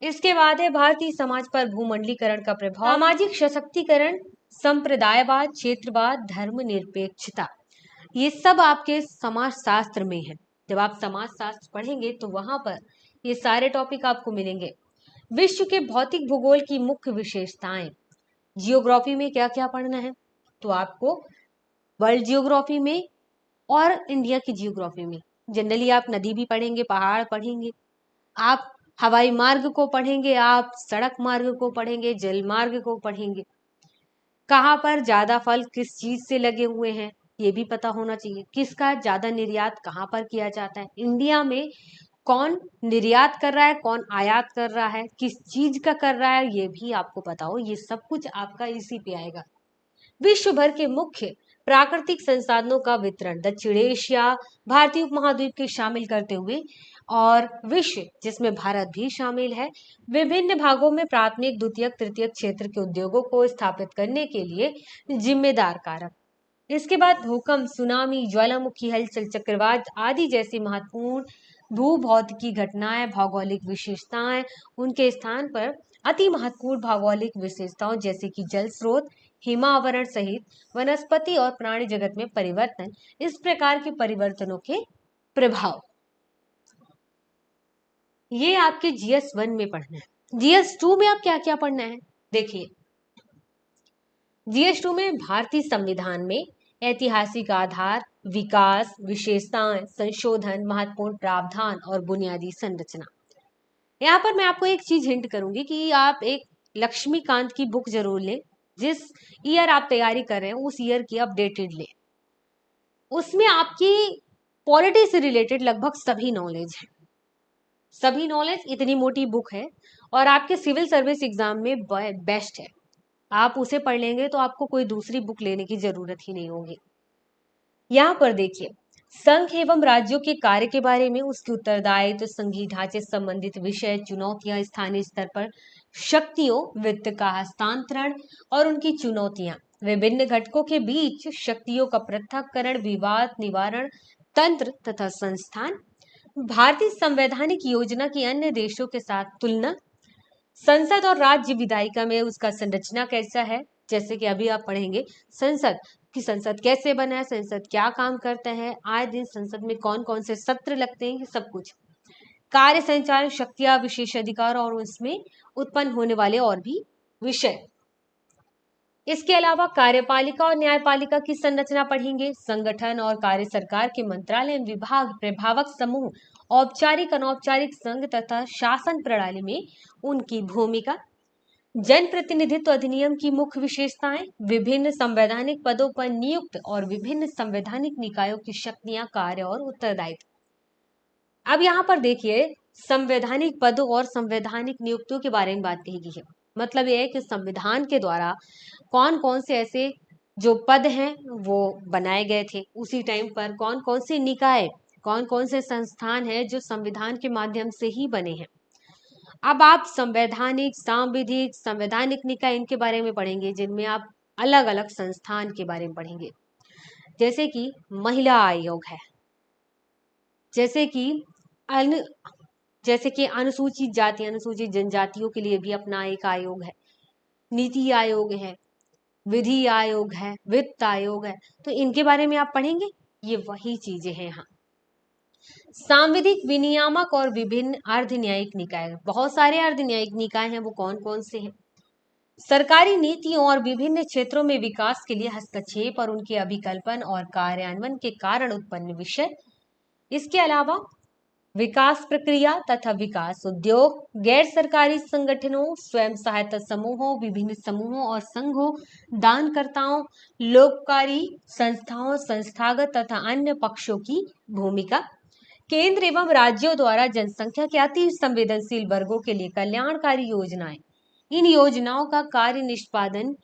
इसके बाद है भारतीय समाज पर भूमंडलीकरण का प्रभाव, सामाजिक सशक्तिकरण, संप्रदायवाद, क्षेत्रवाद, धर्मनिरपेक्षता। ये सब आपके समाज शास्त्र में है। जब आप समाज शास्त्र पढ़ेंगे तो वहां पर ये सारे टॉपिक आपको मिलेंगे। विश्व के भौतिक भूगोल की मुख्य विशेषताएं, जियोग्राफी में क्या क्या पढ़ना है तो आपको वर्ल्ड जियोग्राफी में और इंडिया की जियोग्राफी में जनरली आप नदी भी पढ़ेंगे, पहाड़ पढ़ेंगे, आप हवाई मार्ग को पढ़ेंगे, आप सड़क मार्ग को पढ़ेंगे, जल मार्ग को पढ़ेंगे, कहाँ पर ज्यादा फल किस चीज से लगे हुए हैं ये भी पता होना चाहिए, किसका ज्यादा निर्यात कहाँ पर किया जाता है, इंडिया में कौन निर्यात कर रहा है, कौन आयात कर रहा है, किस चीज का कर रहा है, ये भी आपको पता हो। ये सब कुछ आपका इसी पे आएगा। विश्व भर के मुख्य प्राकृतिक संसाधनों का वितरण, दक्षिण एशिया, भारतीय उपमहाद्वीप के शामिल करते हुए और विश्व जिसमें भारत भी शामिल है, विभिन्न भागों में प्राथमिक, द्वितीयक, तृतीयक क्षेत्र के उद्योगों को स्थापित करने के लिए जिम्मेदार कारक। इसके बाद भूकंप, सुनामी, ज्वालामुखी हलचल, चक्रवात आदि जैसी महत्वपूर्ण भूभौतिकी घटनाएं, भौगोलिक विशेषताएं, उनके स्थान पर अति महत्वपूर्ण भौगोलिक विशेषताओं जैसे कि जल स्रोत, हिमावरण सहित वनस्पति और प्राणी जगत में परिवर्तन, इस प्रकार के परिवर्तनों के प्रभाव, ये आपके जीएस 1 में पढ़ना है। जीएस 2 में आप क्या क्या पढ़ना है देखिए। जीएस 2 में भारतीय संविधान में ऐतिहासिक आधार, विकास, विशेषताएं, संशोधन, महत्वपूर्ण प्रावधान और बुनियादी संरचना। यहाँ पर मैं आपको एक चीज हिंट करूंगी कि आप एक लक्ष्मीकांत की बुक जरूर लें, जिस ईयर आप तैयारी कर रहे हैं उस ईयर की अपडेटेड लें। उसमें आपकी पॉलिटी से रिलेटेड लगभग सभी नॉलेज है, सभी नॉलेज, इतनी मोटी बुक है और आपके सिविल सर्विस एग्जाम में बेस्ट है। आप उसे पढ़ लेंगे तो आपको कोई दूसरी बुक लेने की जरूरत ही नहीं होगी। यहाँ पर देखिए, संघ एवं राज्यों के कार्य के बारे में, उसके उत्तरदायित्व, संघीय ढांचे से संबंधित विषय, चुनौतियां, स्थानीय स्तर पर शक्तियों, वित्त का हस्तांतरण और उनकी चुनौतियां, विभिन्न घटकों के बीच शक्तियों का पृथक्करण, विवाद निवारण तंत्र तथा संस्थान, भारतीय संवैधानिक योजना की अन्य देशों के साथ तुलना, संसद और राज्य विधायिका में उसका संरचना कैसा है, जैसे कि अभी आप पढ़ेंगे संसद कि संसद कैसे बना है, संसद क्या काम करता है, आए दिन संसद में कौन कौन से सत्र लगते हैं, ये सब कुछ, कार्य संचालन शक्तियां, विशेषाधिकार और उसमें उत्पन्न होने वाले और भी विषय। इसके अलावा कार्यपालिका और न्यायपालिका की संरचना पढ़ेंगे, संगठन और कार्य, सरकार के मंत्रालय, विभाग, प्रभावक समूह औपचारिक अनौपचारिक संघ तथा शासन प्रणाली में उनकी भूमिका, जनप्रतिनिधित्व अधिनियम की मुख्य विशेषताएं, विभिन्न संवैधानिक पदों पर नियुक्त और विभिन्न संवैधानिक निकायों की शक्तियां, कार्य और उत्तरदायित्व। अब यहाँ पर देखिए, संवैधानिक पदों और संवैधानिक नियुक्तियों के बारे में बात कही गई है। मतलब यह है कि संविधान के द्वारा कौन कौन से ऐसे जो पद हैं वो बनाए गए थे, उसी टाइम पर कौन कौन से निकाय, कौन कौन से संस्थान हैं जो संविधान के माध्यम से ही बने हैं। अब आप संवैधानिक, सांविधिक, संवैधानिक निकाय इनके बारे में पढ़ेंगे, जिनमें आप अलग अलग संस्थान के बारे में पढ़ेंगे, जैसे कि महिला आयोग है, जैसे कि अन जैसे कि अनुसूचित जाति, अनुसूचित जनजातियों के लिए भी अपना एक आयोग है, नीति आयोग है, विधि आयोग है, वित्त आयोग है। तो इनके बारे में आप पढ़ेंगे, ये वही चीजें हैं यहाँ। सांविधिक, विनियामक और विभिन्न अर्ध न्यायिक निकाय, बहुत सारे अर्ध न्यायिक निकाय हैं, वो कौन कौन से हैं। सरकारी नीतियों और विभिन्न क्षेत्रों में विकास के लिए हस्तक्षेप और उनके अभिकल्पन और कार्यान्वयन के कारण उत्पन्न विषय। इसके अलावा विकास प्रक्रिया तथा विकास उद्योग, गैर सरकारी संगठनों, स्वयं सहायता समूहों, विभिन्न समूहों और संघों, दानकर्ताओं, लोककारी संस्थाओं, संस्थागत तथा अन्य पक्षों की भूमिका, केंद्र एवं राज्यों द्वारा जनसंख्या के अति संवेदनशील वर्गों के लिए कल्याणकारी योजनाएं, इन योजनाओं का कार्य निष्पादन,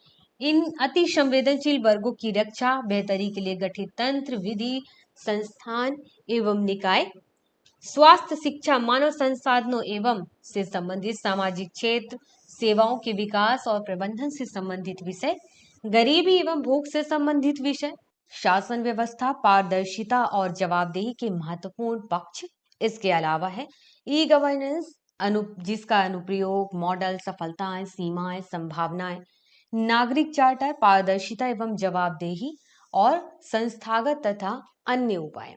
इन अति संवेदनशील वर्गों की रक्षा, बेहतरी के लिए गठित तंत्र, विधि, संस्थान एवं निकाय, स्वास्थ्य, शिक्षा, मानव संसाधनों एवं से संबंधित सामाजिक क्षेत्र, सेवाओं के विकास और प्रबंधन से संबंधित विषय, गरीबी एवं भूख से संबंधित विषय, शासन व्यवस्था, पारदर्शिता और जवाबदेही के महत्वपूर्ण पक्ष। इसके अलावा है ई गवर्नेंस, जिसका अनुप्रयोग, मॉडल, सफलताएं, सीमाएं, संभावनाएं, नागरिक चार्टर, पारदर्शिता एवं जवाबदेही और संस्थागत तथा अन्य उपाय।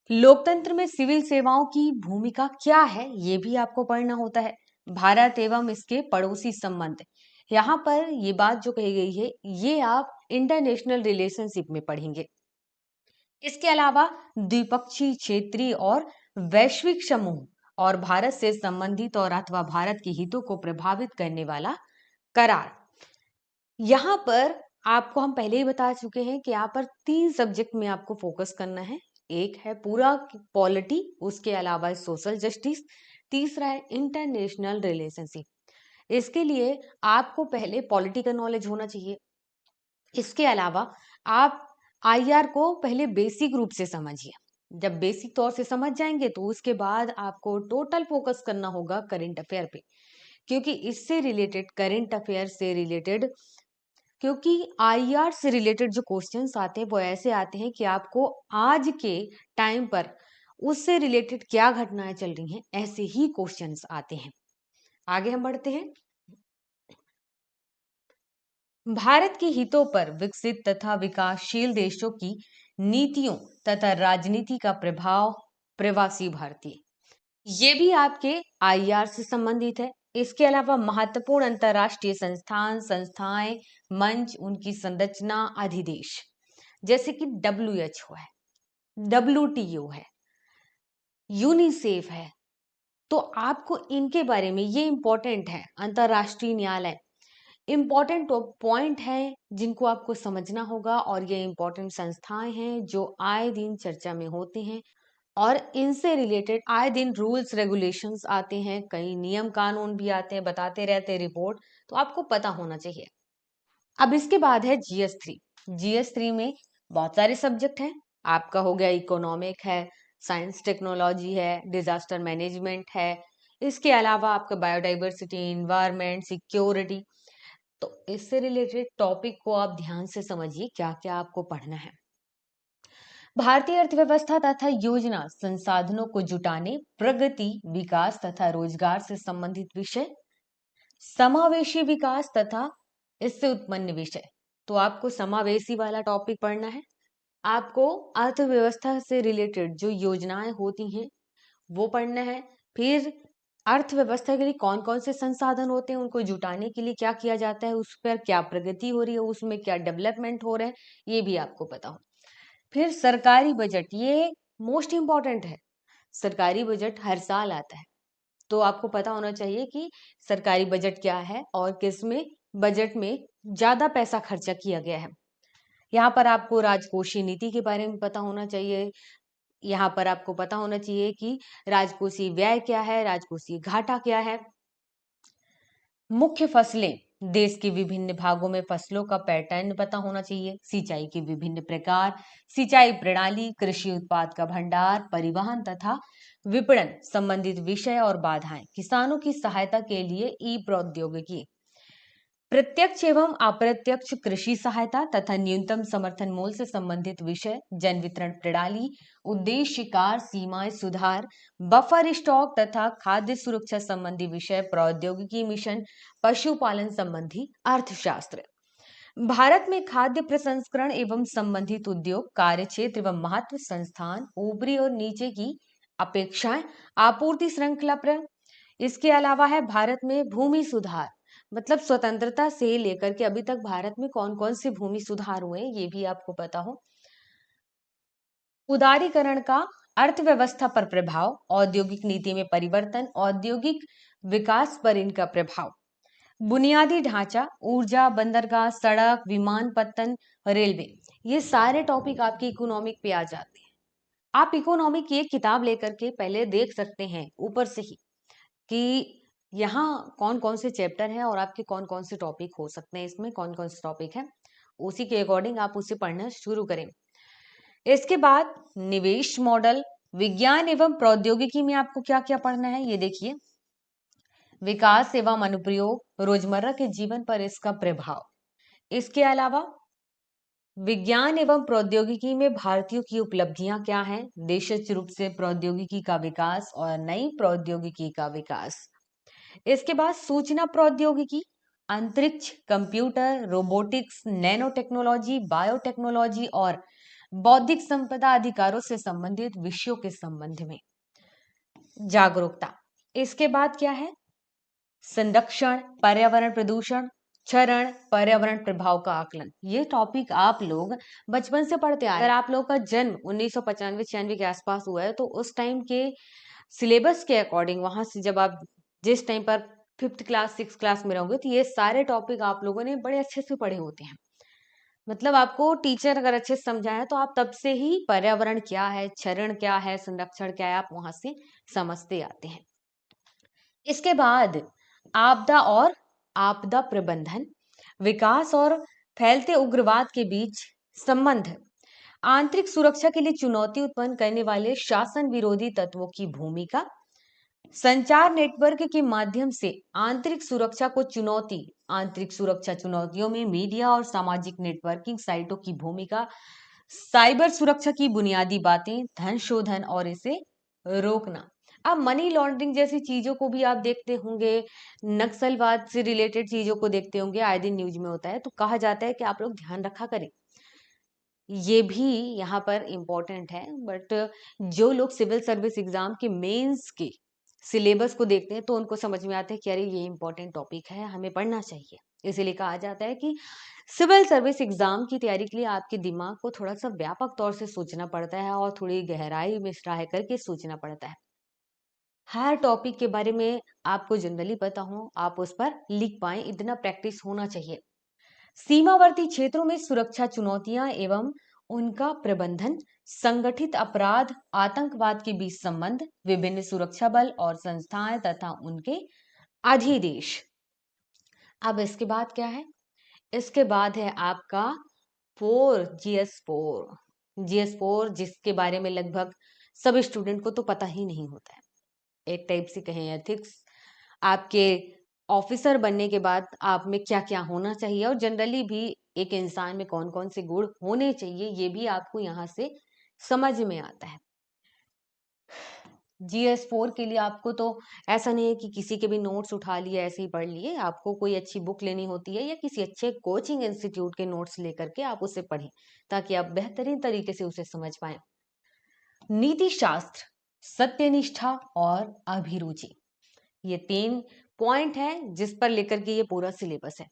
लोकतंत्र में सिविल सेवाओं की भूमिका क्या है, ये भी आपको पढ़ना होता है। भारत एवं इसके पड़ोसी संबंध, यहाँ पर ये बात जो कही गई है ये आप इंटरनेशनल रिलेशनशिप में पढ़ेंगे। इसके अलावा द्विपक्षीय, क्षेत्रीय और वैश्विक समूह और भारत से संबंधित और अथवा भारत के हितों को प्रभावित करने वाला करार। यहाँ पर आपको हम पहले ही बता चुके हैं कि यहाँ पर 3 सब्जेक्ट में आपको फोकस करना है। एक है पूरा पॉलिटी, उसके अलावा सोशल जस्टिस, तीसरा है इंटरनेशनल रिलेशनशिप। इसके लिए आपको पहले पॉलिटिकल नॉलेज होना चाहिए। इसके अलावा आप आईआर को पहले बेसिक रूप से समझिए। जब बेसिक तौर से समझ जाएंगे तो उसके बाद आपको टोटल फोकस करना होगा करंट अफेयर पे, क्योंकि इससे रिलेटेड, करंट अफेयर से रिलेटेड, क्योंकि आईआर से रिलेटेड जो क्वेश्चंस आते हैं वो ऐसे आते हैं कि आपको आज के टाइम पर उससे रिलेटेड क्या घटनाएं चल रही हैं, ऐसे ही क्वेश्चंस आते हैं। आगे हम बढ़ते हैं। भारत के हितों पर विकसित तथा विकासशील देशों की नीतियों तथा राजनीति का प्रभाव, प्रवासी भारतीय, ये भी आपके आईआर से संबंधित है। इसके अलावा महत्वपूर्ण अंतरराष्ट्रीय संस्थान, संस्थाएं, मंच, उनकी संरचना, अधिदेश, जैसे कि WHO है, WTO है, यूनिसेफ है। तो आपको इनके बारे में, ये इंपॉर्टेंट है। अंतरराष्ट्रीय न्यायालय इंपॉर्टेंट पॉइंट है जिनको आपको समझना होगा, और ये इंपॉर्टेंट संस्थाएं हैं जो आए दिन चर्चा में होते हैं और इनसे रिलेटेड आए दिन रूल्स रेगुलेशंस आते हैं, कई नियम कानून भी आते हैं, बताते रहते हैं रिपोर्ट, तो आपको पता होना चाहिए। अब इसके बाद है GS3। GS3 में बहुत सारे सब्जेक्ट हैं। आपका हो गया इकोनॉमिक है, साइंस टेक्नोलॉजी है, डिजास्टर मैनेजमेंट है, इसके अलावा आपका बायोडाइवर्सिटी, इन्वायरमेंट, सिक्योरिटी। तो इससे रिलेटेड टॉपिक को आप ध्यान से समझिए, क्या क्या आपको पढ़ना है। भारतीय अर्थव्यवस्था तथा योजना संसाधनों को जुटाने, प्रगति, विकास तथा रोजगार से संबंधित विषय, समावेशी विकास तथा इससे उत्पन्न विषय। तो आपको समावेशी वाला टॉपिक पढ़ना है। आपको अर्थव्यवस्था से रिलेटेड जो योजनाएं होती हैं वो पढ़ना है। फिर अर्थव्यवस्था के लिए कौन कौन से संसाधन होते हैं, उनको जुटाने के लिए क्या किया जाता है, उस पर क्या प्रगति हो रही है, उसमें क्या डेवलपमेंट हो रहा है, ये भी आपको पता हो। फिर सरकारी बजट, ये मोस्ट इंपॉर्टेंट है। सरकारी बजट हर साल आता है, तो आपको पता होना चाहिए कि सरकारी बजट क्या है और किसमें बजट में ज्यादा पैसा खर्चा किया गया है। यहाँ पर आपको राजकोषीय नीति के बारे में पता होना चाहिए। यहाँ पर आपको पता होना चाहिए कि राजकोषीय व्यय क्या है, राजकोषीय घाटा क्या है। मुख्य फसलें, देश के विभिन्न भागों में फसलों का पैटर्न पता होना चाहिए। सिंचाई के विभिन्न प्रकार, सिंचाई प्रणाली, कृषि उत्पाद का भंडार, परिवहन तथा विपणन संबंधित विषय और बाधाएं, किसानों की सहायता के लिए ई प्रौद्योगिकी, प्रत्यक्ष एवं अप्रत्यक्ष कृषि सहायता तथा न्यूनतम समर्थन मूल्य से संबंधित विषय, जन वितरण प्रणाली, उद्देश्य शिकार, सीमाएं सुधार, बफर स्टॉक तथा खाद्य सुरक्षा संबंधी विषय, प्रौद्योगिकी मिशन, पशुपालन संबंधी अर्थशास्त्र। भारत में खाद्य प्रसंस्करण एवं संबंधित उद्योग, कार्य क्षेत्र एवं महत्व, संस्थान, ऊपरी और नीचे की अपेक्षाएं, आपूर्ति श्रृंखला पर। इसके अलावा है भारत में भूमि सुधार, मतलब स्वतंत्रता से लेकर के अभी तक भारत में कौन कौन से भूमि सुधार हुए ये भी आपको पता हो। उदारीकरण का अर्थव्यवस्था पर प्रभाव, औद्योगिक नीति में परिवर्तन, औद्योगिक विकास पर इनका प्रभाव, बुनियादी ढांचा, ऊर्जा, बंदरगाह, सड़क, विमानपत्तन, रेलवे, ये सारे टॉपिक आपके इकोनॉमिक पे आ जाते हैं। आप इकोनॉमिक की एक किताब लेकर के पहले देख सकते हैं ऊपर से ही कि यहाँ कौन कौन से चैप्टर हैं और आपके कौन कौन से टॉपिक हो सकते हैं, इसमें कौन कौन से टॉपिक हैं, उसी के अकॉर्डिंग आप उसे पढ़ना शुरू करें। इसके बाद निवेश मॉडल, विज्ञान एवं प्रौद्योगिकी में आपको क्या क्या पढ़ना है ये देखिए। विकास एवं अनुप्रयोग, रोजमर्रा के जीवन पर इसका प्रभाव। इसके अलावा विज्ञान एवं प्रौद्योगिकी में भारतीयों की उपलब्धियां क्या हैं, देशज रूप से प्रौद्योगिकी का विकास और नई प्रौद्योगिकी का विकास। इसके बाद सूचना प्रौद्योगिकी, अंतरिक्ष, computer, robotics, nano technology, biotechnology और बौद्धिक संपदा अधिकारों से संबंधित विषयों के संबंध में जागरूकता। इसके बाद क्या है, संरक्षण, पर्यावरण प्रदूषण, क्षरण, पर्यावरण प्रभाव का आकलन। ये टॉपिक आप लोग बचपन से पढ़ते आए। अगर आप लोग का जन्म 1995-96 के आसपास हुआ है तो उस टाइम के सिलेबस के अकॉर्डिंग वहां से जब आप जिस टाइम पर 5th क्लास 6th क्लास में रहोगे तो ये सारे टॉपिक आप लोगों ने बड़े अच्छे से पढ़े होते हैं। मतलब आपको टीचर अगर अच्छे से समझाया तो आप तब से ही पर्यावरण क्या है, क्षरण क्या है, संरक्षण क्या है, आप वहां से समझते आते हैं। इसके बाद आपदा और आपदा प्रबंधन, विकास और फैलते उग्रवाद के बीच संबंध, आंतरिक सुरक्षा के लिए चुनौती उत्पन्न करने वाले शासन विरोधी तत्वों की भूमिका, संचार नेटवर्क के माध्यम से आंतरिक सुरक्षा को चुनौती, आंतरिक सुरक्षा चुनौतियों में मीडिया और सामाजिक नेटवर्किंग साइटों की भूमिका, साइबर सुरक्षा की बुनियादी बातें, धन शोधन और इसे रोकना। अब मनी लॉन्ड्रिंग जैसी चीजों को भी आप देखते होंगे, नक्सलवाद से रिलेटेड चीजों को देखते होंगे, आए दिन न्यूज में होता है, तो कहा जाता है कि आप लोग ध्यान रखा करें। ये भी यहाँ पर इम्पोर्टेंट है, बट जो लोग सिविल सर्विस एग्जाम के मेंस के सिलेबस को देखते हैं तो उनको समझ में आता है कि अरे ये इम्पोर्टेंट टॉपिक है, हमें पढ़ना चाहिए। इसीलिए कहा जाता है कि सिविल सर्विस एग्जाम की तैयारी के लिए आपके दिमाग को थोड़ा सा व्यापक तौर से सोचना पड़ता है और थोड़ी गहराई में ट्राई करके सोचना पड़ता है। हर टॉपिक के बारे में आपको जनरली पता हो, आप उस पर लिख पाए, इतना प्रैक्टिस होना चाहिए। सीमावर्ती क्षेत्रों में सुरक्षा चुनौतियां एवं उनका प्रबंधन, संगठित अपराध, आतंकवाद के बीच संबंध, विभिन्न सुरक्षा बल और संस्थाएं तथा उनके अधिदेश। अब इसके बाद क्या है, इसके बाद है आपका 4 GS4। GS4 जिसके बारे में लगभग सभी स्टूडेंट को तो पता ही नहीं होता है। एक टाइप से कहें एथिक्स, आपके ऑफिसर बनने के बाद आप में क्या क्या होना चाहिए और जनरली भी एक इंसान में कौन कौन से गुण होने चाहिए ये भी आपको यहाँ से समझ में आता है। GS4 के लिए आपको तो ऐसा नहीं है कि किसी के भी नोट्स उठा लिए ऐसे ही पढ़ लिए, आपको कोई अच्छी बुक लेनी होती है या किसी अच्छे कोचिंग इंस्टीट्यूट के नोट्स लेकर के आप उसे पढ़ें ताकि आप बेहतरीन तरीके से उसे समझ पाए। नीति शास्त्र, सत्यनिष्ठा और अभिरुचि, ये 3 पॉइंट है जिस पर लेकर के ये पूरा सिलेबस है।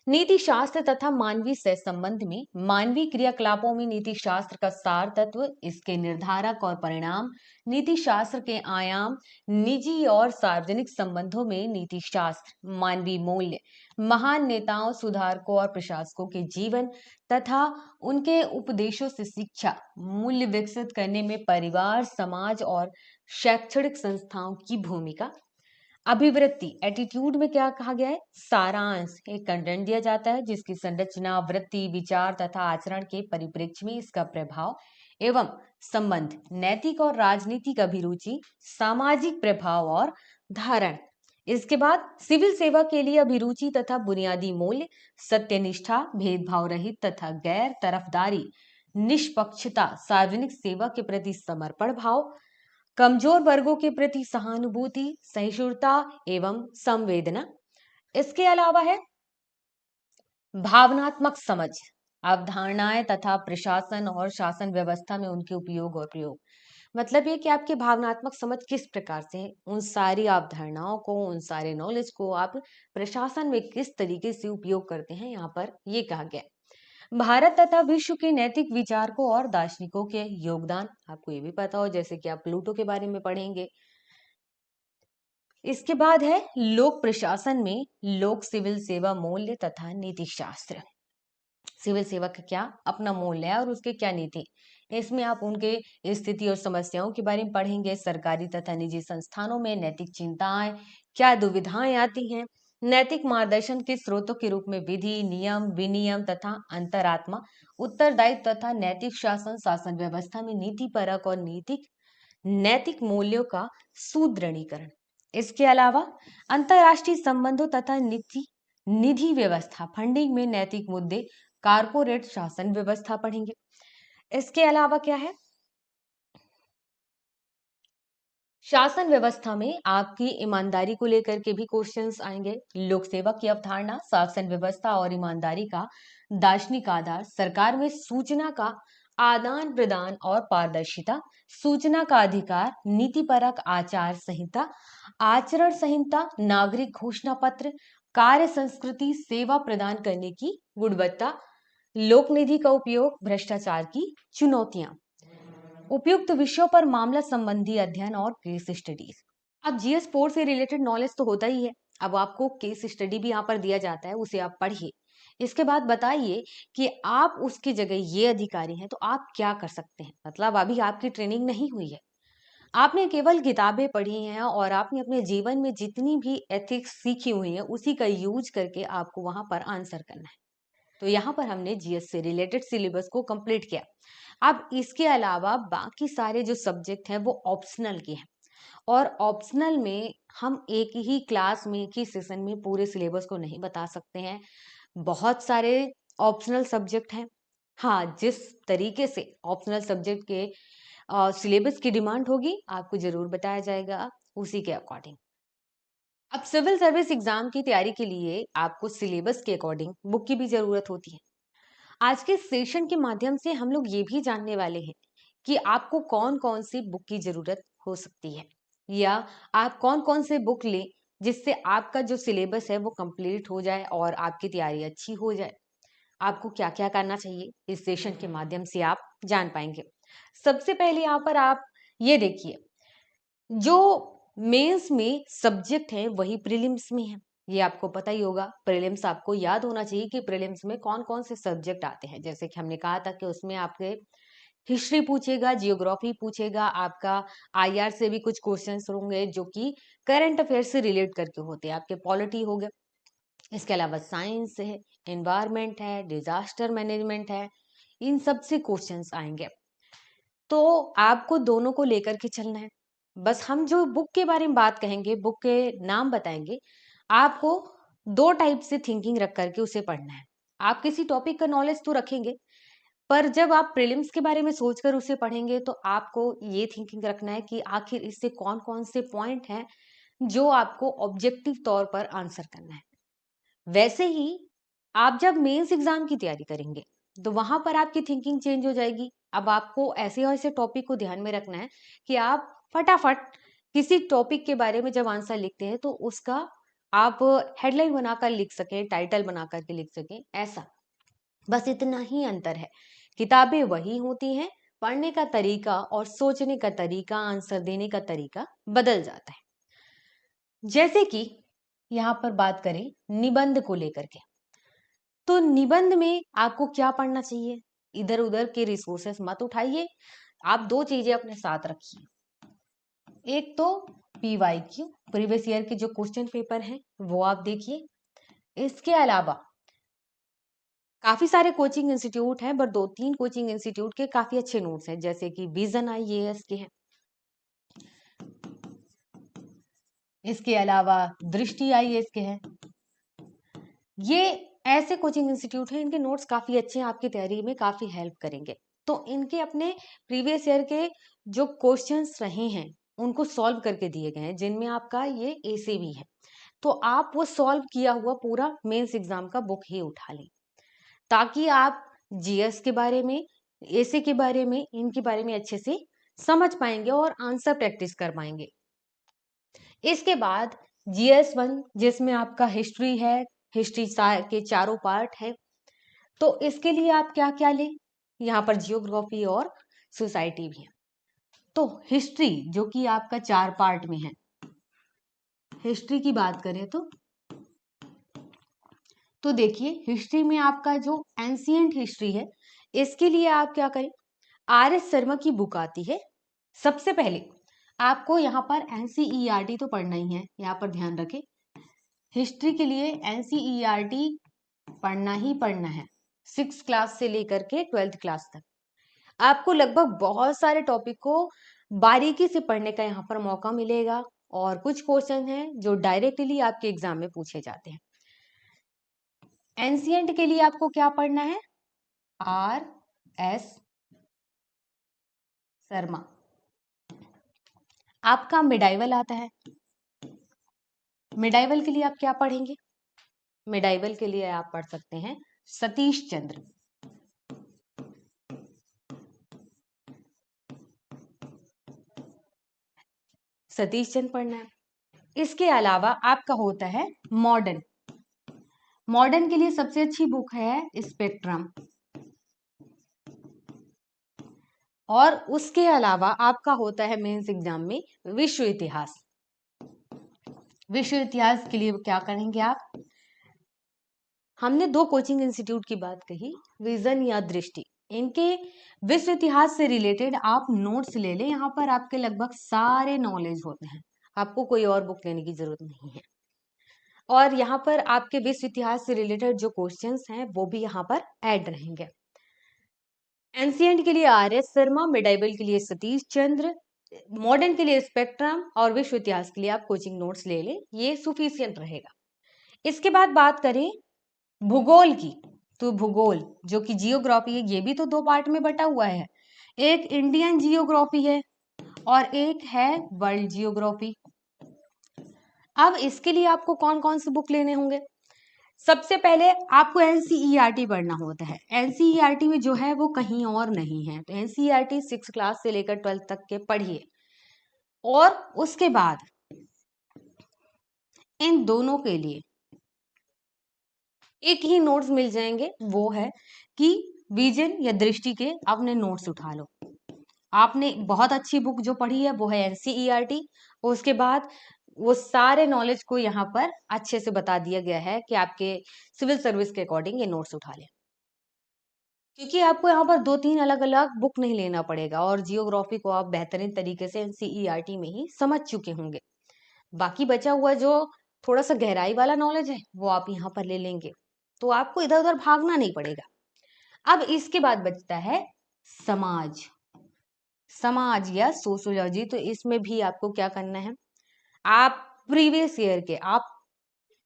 नीति शास्त्र तथा मानवीय सह संबंध में मानवीय क्रियाकलापों में नीति शास्त्र का सार तत्व, इसके निर्धारक और परिणाम, नीति शास्त्र के आयाम, निजी और सार्वजनिक संबंधों में नीति शास्त्र, मानवीय मूल्य, महान नेताओं, सुधारकों और प्रशासकों के जीवन तथा उनके उपदेशों से शिक्षा मूल्य विकसित करने में परिवार, समाज और शैक्षणिक संस्थाओं की भूमिका। अभिवृत्ति एटीट्यूड में क्या कहा गया है? सारांश, एक कंटेंट दिया जाता है जिसकी संरचना, वृत्ति, विचार तथा आचरण के परिप्रेक्ष्य में इसका प्रभाव एवं संबंध, नैतिक और राजनीतिक अभिरुचि, सामाजिक प्रभाव और धारण। इसके बाद सिविल सेवा के लिए अभिरुचि तथा बुनियादी मूल्य, सत्यनिष्ठा, भेदभाव रहित तथा गैर तरफदारी, निष्पक्षता, सार्वजनिक सेवा के प्रति समर्पण भाव, कमजोर वर्गों के प्रति सहानुभूति, सहिष्णुता एवं संवेदना। इसके अलावा है भावनात्मक समझ, अवधारणाएं तथा प्रशासन और शासन व्यवस्था में उनके उपयोग और प्रयोग। मतलब ये कि आपकी भावनात्मक समझ किस प्रकार से है, उन सारी अवधारणाओं को, उन सारे नॉलेज को आप प्रशासन में किस तरीके से उपयोग करते हैं, यहाँ पर ये कहा गया। भारत तथा विश्व के नैतिक विचारकों और दार्शनिकों के योगदान, आपको ये भी पता हो जैसे कि आप प्लूटो के बारे में पढ़ेंगे। इसके बाद है लोक प्रशासन में लोक सिविल सेवा मूल्य तथा नीति शास्त्र। सिविल सेवा का क्या अपना मूल्य है और उसके क्या नीति, इसमें आप उनके स्थिति और समस्याओं के बारे में पढ़ेंगे। सरकारी तथा निजी संस्थानों में नैतिक चिंताएं, क्या दुविधाएं आती हैं, नैतिक मार्गदर्शन के स्रोतों के रूप में विधि, नियम, विनियम तथा अंतरात्मा, उत्तरदायित्व तथा नैतिक शासन, शासन व्यवस्था में नीति परक और नैतिक मूल्यों का सुदृढ़ीकरण। इसके अलावा अंतरराष्ट्रीय संबंधों तथा निधि व्यवस्था, फंडिंग में नैतिक मुद्दे, कारपोरेट शासन व्यवस्था पढ़ेंगे। इसके अलावा क्या है, शासन व्यवस्था में आपकी ईमानदारी को लेकर के भी क्वेश्चंस आएंगे। लोक सेवा की अवधारणा, शासन व्यवस्था और ईमानदारी का दार्शनिक आधार, सरकार में सूचना का आदान प्रदान और पारदर्शिता, सूचना का अधिकार, नीतिपरक आचार संहिता, आचरण संहिता, नागरिक घोषणा पत्र, कार्य संस्कृति, सेवा प्रदान करने की गुणवत्ता, लोक निधि का उपयोग, भ्रष्टाचार की चुनौतियां, उपयुक्त विषयों पर मामला संबंधी अध्ययन और केस स्टडीज। अब जीएस 4 से रिलेटेड नॉलेज तो होता ही है, अब आपको केस स्टडी भी यहाँ पर दिया जाता है, उसे आप पढ़िए। इसके बाद बताइए कि आप उसकी जगह ये अधिकारी हैं तो आप क्या कर सकते हैं। मतलब अभी आपकी ट्रेनिंग नहीं हुई है, आपने केवल किताबें पढ़ी हैं और आपने अपने जीवन में जितनी भी एथिक्स सीखी हुई है उसी का यूज करके आपको वहां पर आंसर करना है। तो यहाँ पर हमने जीएस से रिलेटेड सिलेबस को कंप्लीट किया। अब इसके अलावा बाकी सारे जो सब्जेक्ट हैं वो ऑप्शनल के हैं, और ऑप्शनल में हम एक ही क्लास में, एक ही सेशन में पूरे सिलेबस को नहीं बता सकते हैं। बहुत सारे ऑप्शनल सब्जेक्ट हैं। हाँ, जिस तरीके से ऑप्शनल सब्जेक्ट के सिलेबस की डिमांड होगी आपको जरूर बताया जाएगा उसी के अकॉर्डिंग। अब सिविल सर्विस एग्जाम की तैयारी के लिए आपको सिलेबस के अकॉर्डिंग बुक की भी जरूरत होती है। आज के सेशन के माध्यम से हम लोग ये भी जानने वाले हैं कि आपको कौन कौन सी बुक की जरूरत हो सकती है, या आप कौन कौन से बुक लें जिससे आपका जो सिलेबस है वो कंप्लीट हो जाए और आपकी तैयारी अच्छी हो जाए। आपको क्या क्या करना चाहिए इस सेशन के माध्यम से आप जान पाएंगे। सबसे पहले यहाँ पर आप ये देखिए, जो मेंस में सब्जेक्ट है वही प्रीलिम्स में है, ये आपको पता ही होगा। प्रीलिम्स आपको याद होना चाहिए कि प्रीलिम्स में कौन कौन से सब्जेक्ट आते हैं। जैसे कि हमने कहा था कि उसमें आपके हिस्ट्री पूछेगा, जियोग्राफी पूछेगा, आपका आईआर से भी कुछ क्वेश्चंस होंगे जो कि करंट अफेयर से रिलेट करके होते हैं, आपके पॉलिटी हो गए। इसके अलावा साइंस है, एनवायरमेंट है, डिजास्टर मैनेजमेंट है, इन सब से क्वेश्चंस आएंगे। तो आपको दोनों को लेकर के चलना है। बस हम जो बुक के बारे में बात कहेंगे, बुक के नाम बताएंगे, आपको दो टाइप से थिंकिंग रख करके उसे पढ़ना है। आप किसी टॉपिक का नॉलेज तो रखेंगे, पर जब आप प्रीलिम्स के बारे में सोचकर उसे पढ़ेंगे तो आपको ये थिंकिंग रखना है कि आखिर इससे कौन कौन से पॉइंट हैं जो आपको ऑब्जेक्टिव तौर पर आंसर करना है। वैसे ही आप जब मेंस एग्जाम की तैयारी करेंगे तो वहां पर आपकी थिंकिंग चेंज हो जाएगी। अब आपको ऐसे और ऐसे टॉपिक को ध्यान में रखना है कि आप फटाफट किसी टॉपिक के बारे में जब आंसर लिखते हैं तो उसका आप हेडलाइन बनाकर लिख सकें, टाइटल बना करके लिख सकें, ऐसा। बस इतना ही अंतर है। किताबें वही होती हैं, पढ़ने का तरीका और सोचने का तरीका, आंसर देने का तरीका बदल जाता है। जैसे कि यहाँ पर बात करें निबंध को लेकर के, तो निबंध में आपको क्या पढ़ना चाहिए? इधर उधर के रिसोर्सेस मत उठाइए, आप दो चीजें अपने साथ रखिए। एक तो PYQ, प्रीवियस ईयर के जो क्वेश्चन पेपर हैं वो आप देखिए। इसके अलावा काफी सारे कोचिंग इंस्टीट्यूट हैं, बट 2-3 कोचिंग इंस्टीट्यूट के काफी अच्छे नोट्स हैं, जैसे कि विजन IAS के हैं। इसके अलावा दृष्टि IAS के हैं। ये ऐसे कोचिंग इंस्टीट्यूट हैं, इनके नोट्स काफी अच्छे हैं, आपकी तैयारी में काफी हेल्प करेंगे। तो इनके अपने प्रीवियस ईयर के जो क्वेश्चंस रहे हैं उनको सॉल्व करके दिए गए हैं, जिनमें आपका ये AC भी है। तो आप वो सॉल्व किया हुआ पूरा मेंस एग्जाम का बुक ही उठा लें, ताकि आप GS के बारे में, AC के बारे में, इनके बारे में अच्छे से समझ पाएंगे और आंसर प्रैक्टिस कर पाएंगे। इसके बाद GS1, जिसमें आपका हिस्ट्री है, हिस्ट्री के चारों पार्ट है, तो इसके लिए आप क्या क्या लें? यहाँ पर जियोग्राफी और सोसाइटी भी है। तो हिस्ट्री जो कि आपका 4 पार्ट में है, हिस्ट्री की बात करें तो देखिए हिस्ट्री में आपका जो एंशिएंट हिस्ट्री है, इसके लिए आप क्या करें? RS शर्मा की बुक आती है। सबसे पहले आपको यहाँ पर NCERT तो पढ़ना ही है, यहाँ पर ध्यान रखें। हिस्ट्री के लिए NCERT पढ़ना ही पढ़ना है, 6th क्लास से लेकर के 12th क्लास तक। आपको लगभग बहुत सारे टॉपिक को बारीकी से पढ़ने का यहाँ पर मौका मिलेगा, और कुछ क्वेश्चन हैं जो डायरेक्टली आपके एग्जाम में पूछे जाते हैं। एंशिएंट के लिए आपको क्या पढ़ना है? RS शर्मा। आपका मिडाइवल आता है, मिडाइवल के लिए आप क्या पढ़ेंगे? मिडाइवल के लिए आप पढ़ सकते हैं सतीश चंद्र। सतीश चंद्र पढ़ना है। इसके अलावा आपका होता है मॉडर्न। मॉडर्न के लिए सबसे अच्छी बुक है स्पेक्ट्रम। और उसके अलावा आपका होता है मेंस एग्जाम में विश्व इतिहास। विश्व इतिहास के लिए क्या करेंगे आप? हमने 2 कोचिंग इंस्टीट्यूट की बात कही, विजन या दृष्टि। इनके विश्व इतिहास से रिलेटेड आप नोट्स ले लें, यहाँ पर आपके लगभग सारे नॉलेज होते हैं, आपको कोई और बुक लेने की जरूरत नहीं है। और यहाँ पर आपके विश्व इतिहास से रिलेटेड जो क्वेश्चंस हैं वो भी यहाँ पर ऐड रहेंगे। एंशिएंट के लिए RS शर्मा, मिडाइवल के लिए सतीश चंद्र, मॉडर्न के लिए स्पेक्ट्रम, और विश्व इतिहास के लिए आप कोचिंग नोट्स ले लें, ये सुफिशियंट रहेगा। इसके बाद बात करें भूगोल की, तो भूगोल जो कि जियोग्राफी है, ये भी तो 2 पार्ट में बटा हुआ है। एक इंडियन जियोग्राफी है और एक है वर्ल्ड जियोग्राफी। अब इसके लिए आपको कौन कौन से बुक लेने होंगे? सबसे पहले आपको NCERT पढ़ना होता है। NCERT में जो है वो कहीं और नहीं है, तो NCERT 6th क्लास से लेकर 12th तक के पढ़िए। और उसके बाद इन दोनों के लिए एक ही नोट्स मिल जाएंगे, वो है कि विजन या दृष्टि के अपने नोट्स उठा लो। आपने बहुत अच्छी बुक जो पढ़ी है वो है NCERT। उसके बाद वो सारे नॉलेज को यहाँ पर अच्छे से बता दिया गया है कि आपके सिविल सर्विस के अकॉर्डिंग ये नोट्स उठा लें, क्योंकि आपको यहाँ पर 2-3 अलग अलग बुक नहीं लेना पड़ेगा, और जियोग्राफी को आप बेहतरीन तरीके से NCERT में ही समझ चुके होंगे। बाकी बचा हुआ जो थोड़ा सा गहराई वाला नॉलेज है वो आप यहाँ पर ले लेंगे, तो आपको इधर उधर भागना नहीं पड़ेगा। अब इसके बाद बचता है समाज, समाज या सोशियोलॉजी। तो इसमें भी आपको क्या करना है? आप प्रीवियस ईयर के, आप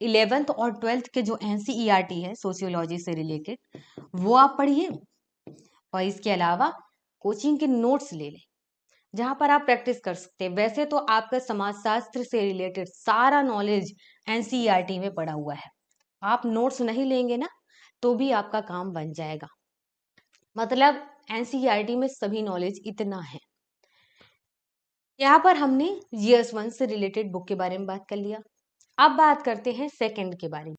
11th और 12th के जो NCERT है सोशियोलॉजी से रिलेटेड, वो आप पढ़िए। और इसके अलावा कोचिंग के नोट्स ले लें, जहां पर आप प्रैक्टिस कर सकते हैं। वैसे तो आपका समाजशास्त्र से रिलेटेड सारा नॉलेज NCERT में पड़ा हुआ है, आप नोट्स नहीं लेंगे ना तो भी आपका काम बन जाएगा। मतलब NCERT में सभी नॉलेज इतना है। यहाँ पर हमने GS1 से रिलेटेड बुक के बारे में बात कर लिया। अब बात करते हैं सेकंड के बारे में।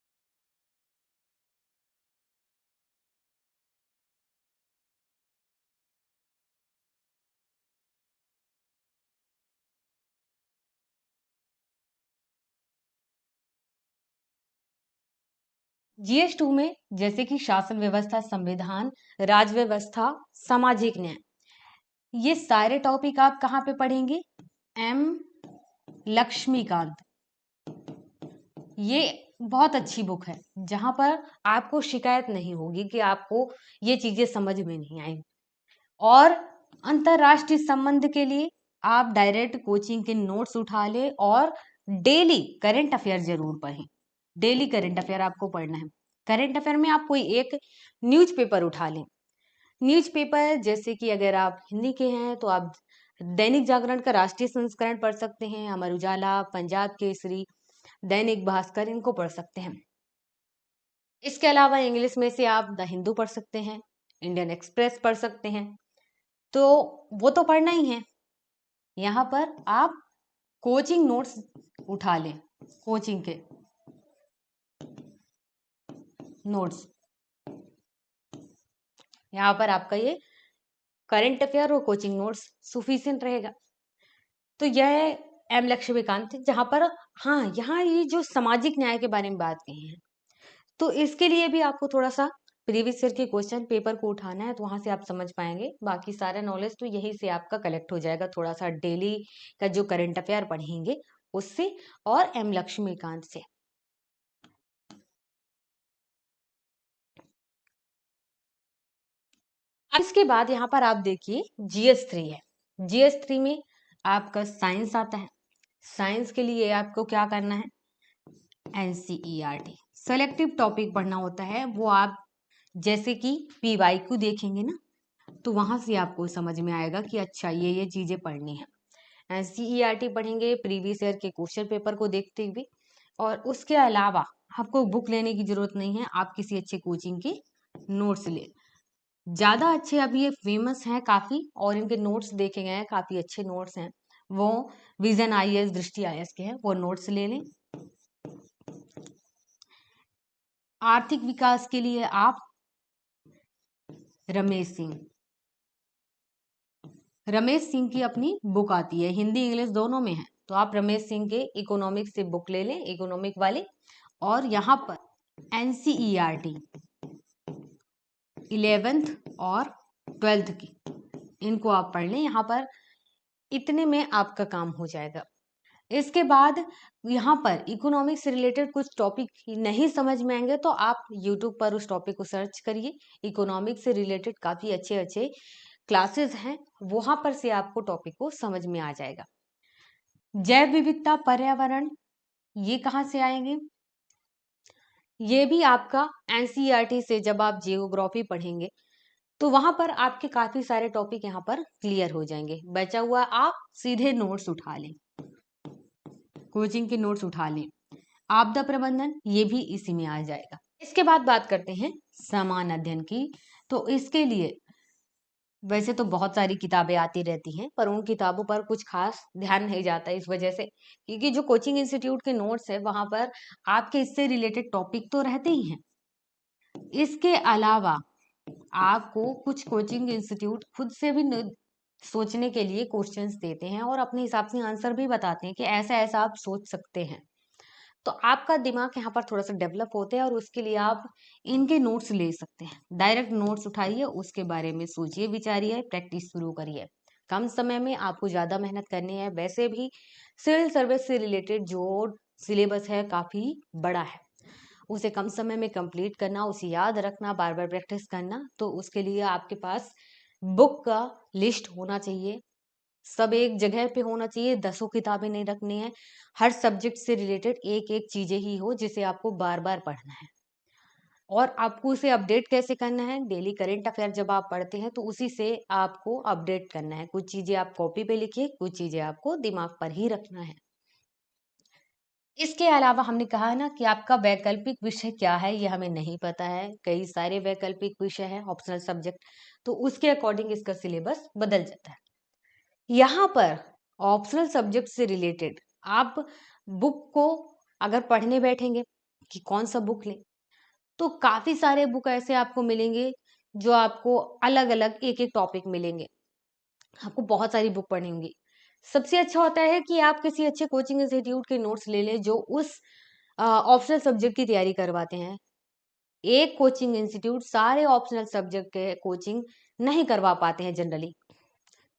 GS2 में जैसे कि शासन व्यवस्था, संविधान, राज व्यवस्था, सामाजिक न्याय, ये सारे टॉपिक आप कहाँ पे पढ़ेंगे? एम लक्ष्मीकांत, ये बहुत अच्छी बुक है जहां पर आपको शिकायत नहीं होगी कि आपको ये चीजें समझ में नहीं आई। और अंतरराष्ट्रीय संबंध के लिए आप डायरेक्ट कोचिंग के नोट्स उठा ले और डेली करंट अफेयर जरूर पढ़ें। डेली करंट अफेयर आपको पढ़ना है। करंट अफेयर में आप कोई एक न्यूज़पेपर उठा लें। न्यूज़पेपर जैसे कि अगर आप हिंदी के हैं तो आप दैनिक जागरण का राष्ट्रीय संस्करण पढ़ सकते हैं, अमर उजाला, पंजाब केसरी, दैनिक भास्कर, इनको पढ़ सकते हैं। इसके अलावा इंग्लिश में से आप द हिंदू पढ़ सकते हैं, इंडियन एक्सप्रेस पढ़ सकते हैं। तो वो तो पढ़ना ही है। यहाँ पर आप कोचिंग नोट्स उठा लें, कोचिंग के नोट्स। यहाँ पर आपका ये करंट अफेयर और कोचिंग नोट्स सुफिशियंट रहेगा। तो यह है एम लक्ष्मीकांत, जहां पर हाँ, यहाँ ये जो सामाजिक न्याय के बारे में बात कही है, तो इसके लिए भी आपको थोड़ा सा प्रीवियस ईयर के क्वेश्चन पेपर को उठाना है, तो वहां से आप समझ पाएंगे। बाकी सारा नॉलेज तो यही से आपका कलेक्ट हो जाएगा, थोड़ा सा डेली का जो करंट अफेयर पढ़ेंगे उससे और एम लक्ष्मीकांत से। इसके बाद यहाँ पर आप देखिए GS3 है। GS3 में आपका साइंस आता है। साइंस के लिए आपको क्या करना है? NCERT सेलेक्टिव टॉपिक पढ़ना होता है। वो आप जैसे कि PYQ देखेंगे ना, तो वहां से आपको समझ में आएगा कि अच्छा ये चीजें पढ़नी है। NCERT पढ़ेंगे प्रीवियस ईयर के क्वेश्चन पेपर को देखते हुए। और उसके अलावा आपको बुक लेने की जरूरत नहीं है, आप किसी अच्छे कोचिंग के नोट्स ले। ज्यादा अच्छे अभी ये फेमस हैं काफी, और इनके नोट्स देखे गए हैं, काफी अच्छे नोट्स हैं। वो विजन IAS, दृष्टि IAS के हैं, वो नोट्स ले लें। आर्थिक विकास के लिए आप रमेश सिंह की अपनी बुक आती है, हिंदी इंग्लिश दोनों में है, तो आप रमेश सिंह के इकोनॉमिक्स से बुक ले लें, इकोनॉमिक वाले। और यहाँ पर NCERT 11th और 12th की, इनको आप पढ़ लें। यहाँ पर इतने में आपका काम हो जाएगा। इसके बाद यहाँ पर इकोनॉमिक्स से रिलेटेड कुछ टॉपिक नहीं समझ में आएंगे तो आप यूट्यूब पर उस टॉपिक को सर्च करिए। इकोनॉमिक्स से रिलेटेड काफी अच्छे अच्छे क्लासेस हैं, वहां पर से आपको टॉपिक को समझ में आ जाएगा। जैव विविधता, पर्यावरण, ये कहाँ से आएंगे? ये भी आपका NCERT से, जब आप जियोग्राफी पढ़ेंगे तो वहां पर आपके काफी सारे टॉपिक यहाँ पर क्लियर हो जाएंगे। बचा हुआ आप सीधे नोट्स उठा लें, कोचिंग के नोट्स उठा लें। आपदा प्रबंधन, ये भी इसी में आ जाएगा। इसके बाद बात करते हैं समान अध्ययन की। तो इसके लिए वैसे तो बहुत सारी किताबें आती रहती हैं, पर उन किताबों पर कुछ खास ध्यान नहीं जाता इस वजह से, क्योंकि जो कोचिंग इंस्टीट्यूट के नोट्स है वहां पर आपके इससे रिलेटेड टॉपिक तो रहते ही हैं। इसके अलावा आपको कुछ कोचिंग इंस्टीट्यूट खुद से भी सोचने के लिए क्वेश्चंस देते हैं और अपने हिसाब से आंसर भी बताते हैं कि ऐसा ऐसा आप सोच सकते हैं। तो आपका दिमाग यहाँ पर थोड़ा सा डेवलप होता है और उसके लिए आप इनके नोट्स ले सकते हैं। डायरेक्ट नोट्स उठाइए, उसके बारे में सोचिए, विचारिए, प्रैक्टिस शुरू करिए। कम समय में आपको ज्यादा मेहनत करनी है। वैसे भी सिविल सर्विस से रिलेटेड जो सिलेबस है काफी बड़ा है, उसे कम समय में कंप्लीट करना, उसे याद रखना, बार बार प्रैक्टिस करना, तो उसके लिए आपके पास बुक का लिस्ट होना चाहिए। सब एक जगह पे होना चाहिए, दसों किताबें नहीं रखनी है। हर सब्जेक्ट से रिलेटेड एक एक चीजें ही हो जिसे आपको बार बार पढ़ना है। और आपको उसे अपडेट कैसे करना है? डेली करंट अफेयर जब आप पढ़ते हैं तो उसी से आपको अपडेट करना है। कुछ चीजें आप कॉपी पे लिखिए, कुछ चीजें आपको दिमाग पर ही रखना है। इसके अलावा हमने कहा है ना कि आपका वैकल्पिक विषय क्या है, ये हमें नहीं पता है। कई सारे वैकल्पिक विषय हैं, ऑप्शनल सब्जेक्ट, तो उसके अकॉर्डिंग इसका सिलेबस बदल जाता है। यहाँ पर ऑप्शनल सब्जेक्ट से रिलेटेड आप बुक को अगर पढ़ने बैठेंगे कि कौन सा बुक लें, तो काफ़ी सारे बुक ऐसे आपको मिलेंगे जो आपको अलग-अलग एक-एक टॉपिक मिलेंगे। आपको बहुत सारी बुक पढ़नी होंगी। सबसे अच्छा होता है कि आप किसी अच्छे कोचिंग इंस्टीट्यूट के नोट्स ले लें जो उस ऑप्शनल सब्जेक्ट की तैयारी करवाते हैं। एक कोचिंग इंस्टीट्यूट सारे ऑप्शनल सब्जेक्ट के कोचिंग नहीं करवा पाते हैं जनरली।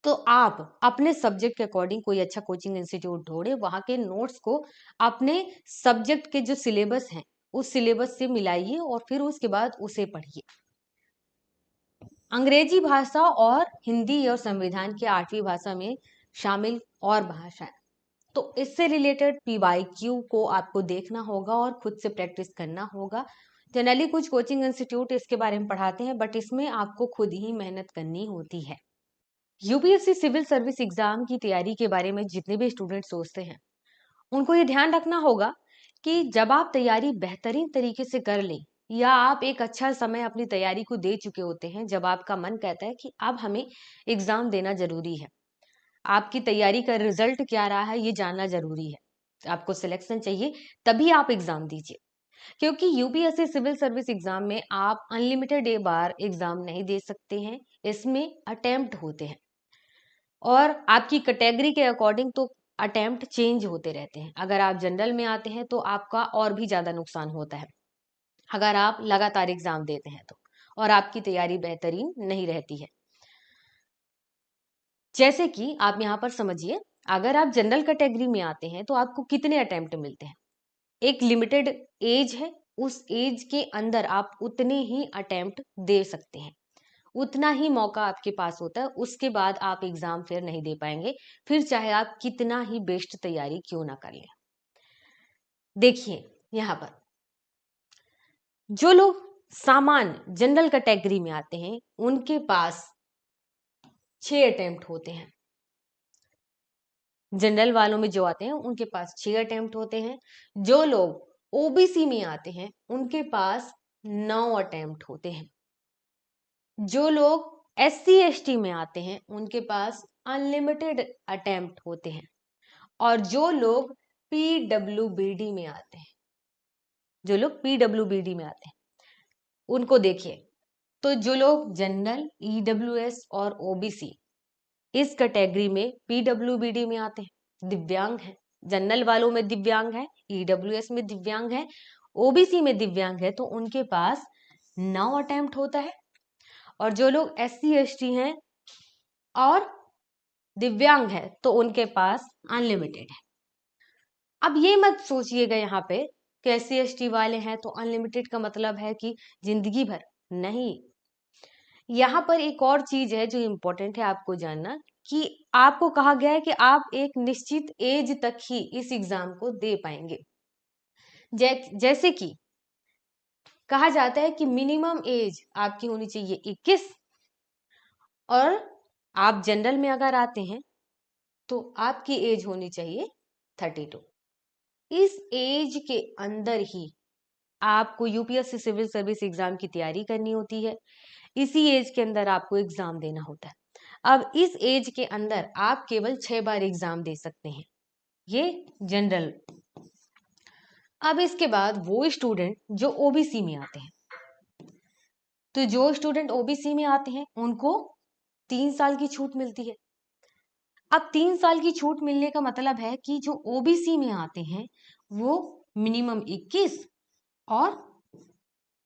तो आप अपने सब्जेक्ट के अकॉर्डिंग कोई अच्छा कोचिंग इंस्टीट्यूट ढूंढे, वहां के नोट्स को अपने सब्जेक्ट के जो सिलेबस हैं उस सिलेबस से मिलाइए और फिर उसके बाद उसे पढ़िए। अंग्रेजी भाषा और हिंदी और संविधान की 8वीं भाषा में शामिल और भाषाएं, तो इससे रिलेटेड पीवाईक्यू को आपको देखना होगा और खुद से प्रैक्टिस करना होगा। जनरली कुछ कोचिंग इंस्टीट्यूट इसके बारे में पढ़ाते हैं, बट इसमें आपको खुद ही मेहनत करनी होती है। यूपीएससी सिविल सर्विस एग्जाम की तैयारी के बारे में जितने भी स्टूडेंट सोचते हैं, उनको ये ध्यान रखना होगा कि जब आप तैयारी बेहतरीन तरीके से कर लें या आप एक अच्छा समय अपनी तैयारी को दे चुके होते हैं, जब आपका मन कहता है कि अब हमें एग्जाम देना जरूरी है, आपकी तैयारी का रिजल्ट क्या रहा है ये जानना जरूरी है, आपको सिलेक्शन चाहिए, तभी आप एग्जाम दीजिए। क्योंकि यूपीएससी सिविल सर्विस एग्जाम में आप अनलिमिटेड बार एग्जाम नहीं दे सकते हैं, इसमें अटेम्प्ट होते हैं और आपकी कैटेगरी के अकॉर्डिंग तो अटेम्प्ट चेंज होते रहते हैं। अगर आप जनरल में आते हैं तो आपका और भी ज्यादा नुकसान होता है अगर आप लगातार एग्जाम देते हैं तो, और आपकी तैयारी बेहतरीन नहीं रहती है। जैसे कि आप यहाँ पर समझिए, अगर आप जनरल कैटेगरी में आते हैं तो आपको कितने अटेम्प्ट मिलते हैं, एक लिमिटेड एज है, उस एज के अंदर आप उतने ही अटेम्प्ट दे सकते हैं, उतना ही मौका आपके पास होता है, उसके बाद आप एग्जाम फिर नहीं दे पाएंगे, फिर चाहे आप कितना ही बेस्ट तैयारी क्यों ना कर लें। देखिए यहाँ पर जो लोग सामान्य जनरल कैटेगरी में आते हैं उनके पास 6 अटेम्प्ट होते हैं। जनरल वालों में जो आते हैं उनके पास 6 अटेम्प्ट होते हैं। जो लोग ओबीसी में आते हैं उनके पास 9 अटेम्प्ट होते हैं। जो लोग एससी एसटी में आते हैं उनके पास अनलिमिटेड अटेम्प्ट होते हैं। और जो लोग पीडब्ल्यूबीडी में आते हैं, जो लोग पीडब्ल्यूबीडी में आते हैं उनको देखिए, तो जो लोग जनरल, ईडब्ल्यूएस और ओबीसी इस कैटेगरी में पीडब्ल्यूबीडी में आते हैं, दिव्यांग हैं, जनरल वालों में दिव्यांग है, ईडब्ल्यूएस में दिव्यांग है, ओबीसी में दिव्यांग है, तो उनके पास 9 अटेम्प्ट होता है। और जो लोग एससी एसटी हैं और दिव्यांग है तो उनके पास अनलिमिटेड है। अब ये मत सोचिएगा यहाँ पे कि एससी एसटी वाले हैं तो अनलिमिटेड का मतलब है कि जिंदगी भर, नहीं। यहाँ पर एक और चीज है जो इम्पोर्टेंट है आपको जानना, कि आपको कहा गया है कि आप एक निश्चित एज तक ही इस एग्जाम को दे पाएंगे। जैसे कि कहा जाता है कि मिनिमम एज आपकी होनी चाहिए 21, और आप जनरल में अगर आते हैं तो आपकी एज होनी चाहिए 32। इस एज के अंदर ही आपको यूपीएससी सिविल सर्विस एग्जाम की तैयारी करनी होती है, इसी एज के अंदर आपको एग्जाम देना होता है। अब इस एज के अंदर आप केवल 6 बार एग्जाम दे सकते हैं, ये जनरल। अब इसके बाद वो स्टूडेंट जो ओबीसी में आते हैं, तो जो स्टूडेंट ओबीसी में आते हैं उनको 3 साल की छूट मिलती है। अब 3 साल की छूट मिलने का मतलब है कि जो ओबीसी में आते हैं वो मिनिमम 21 और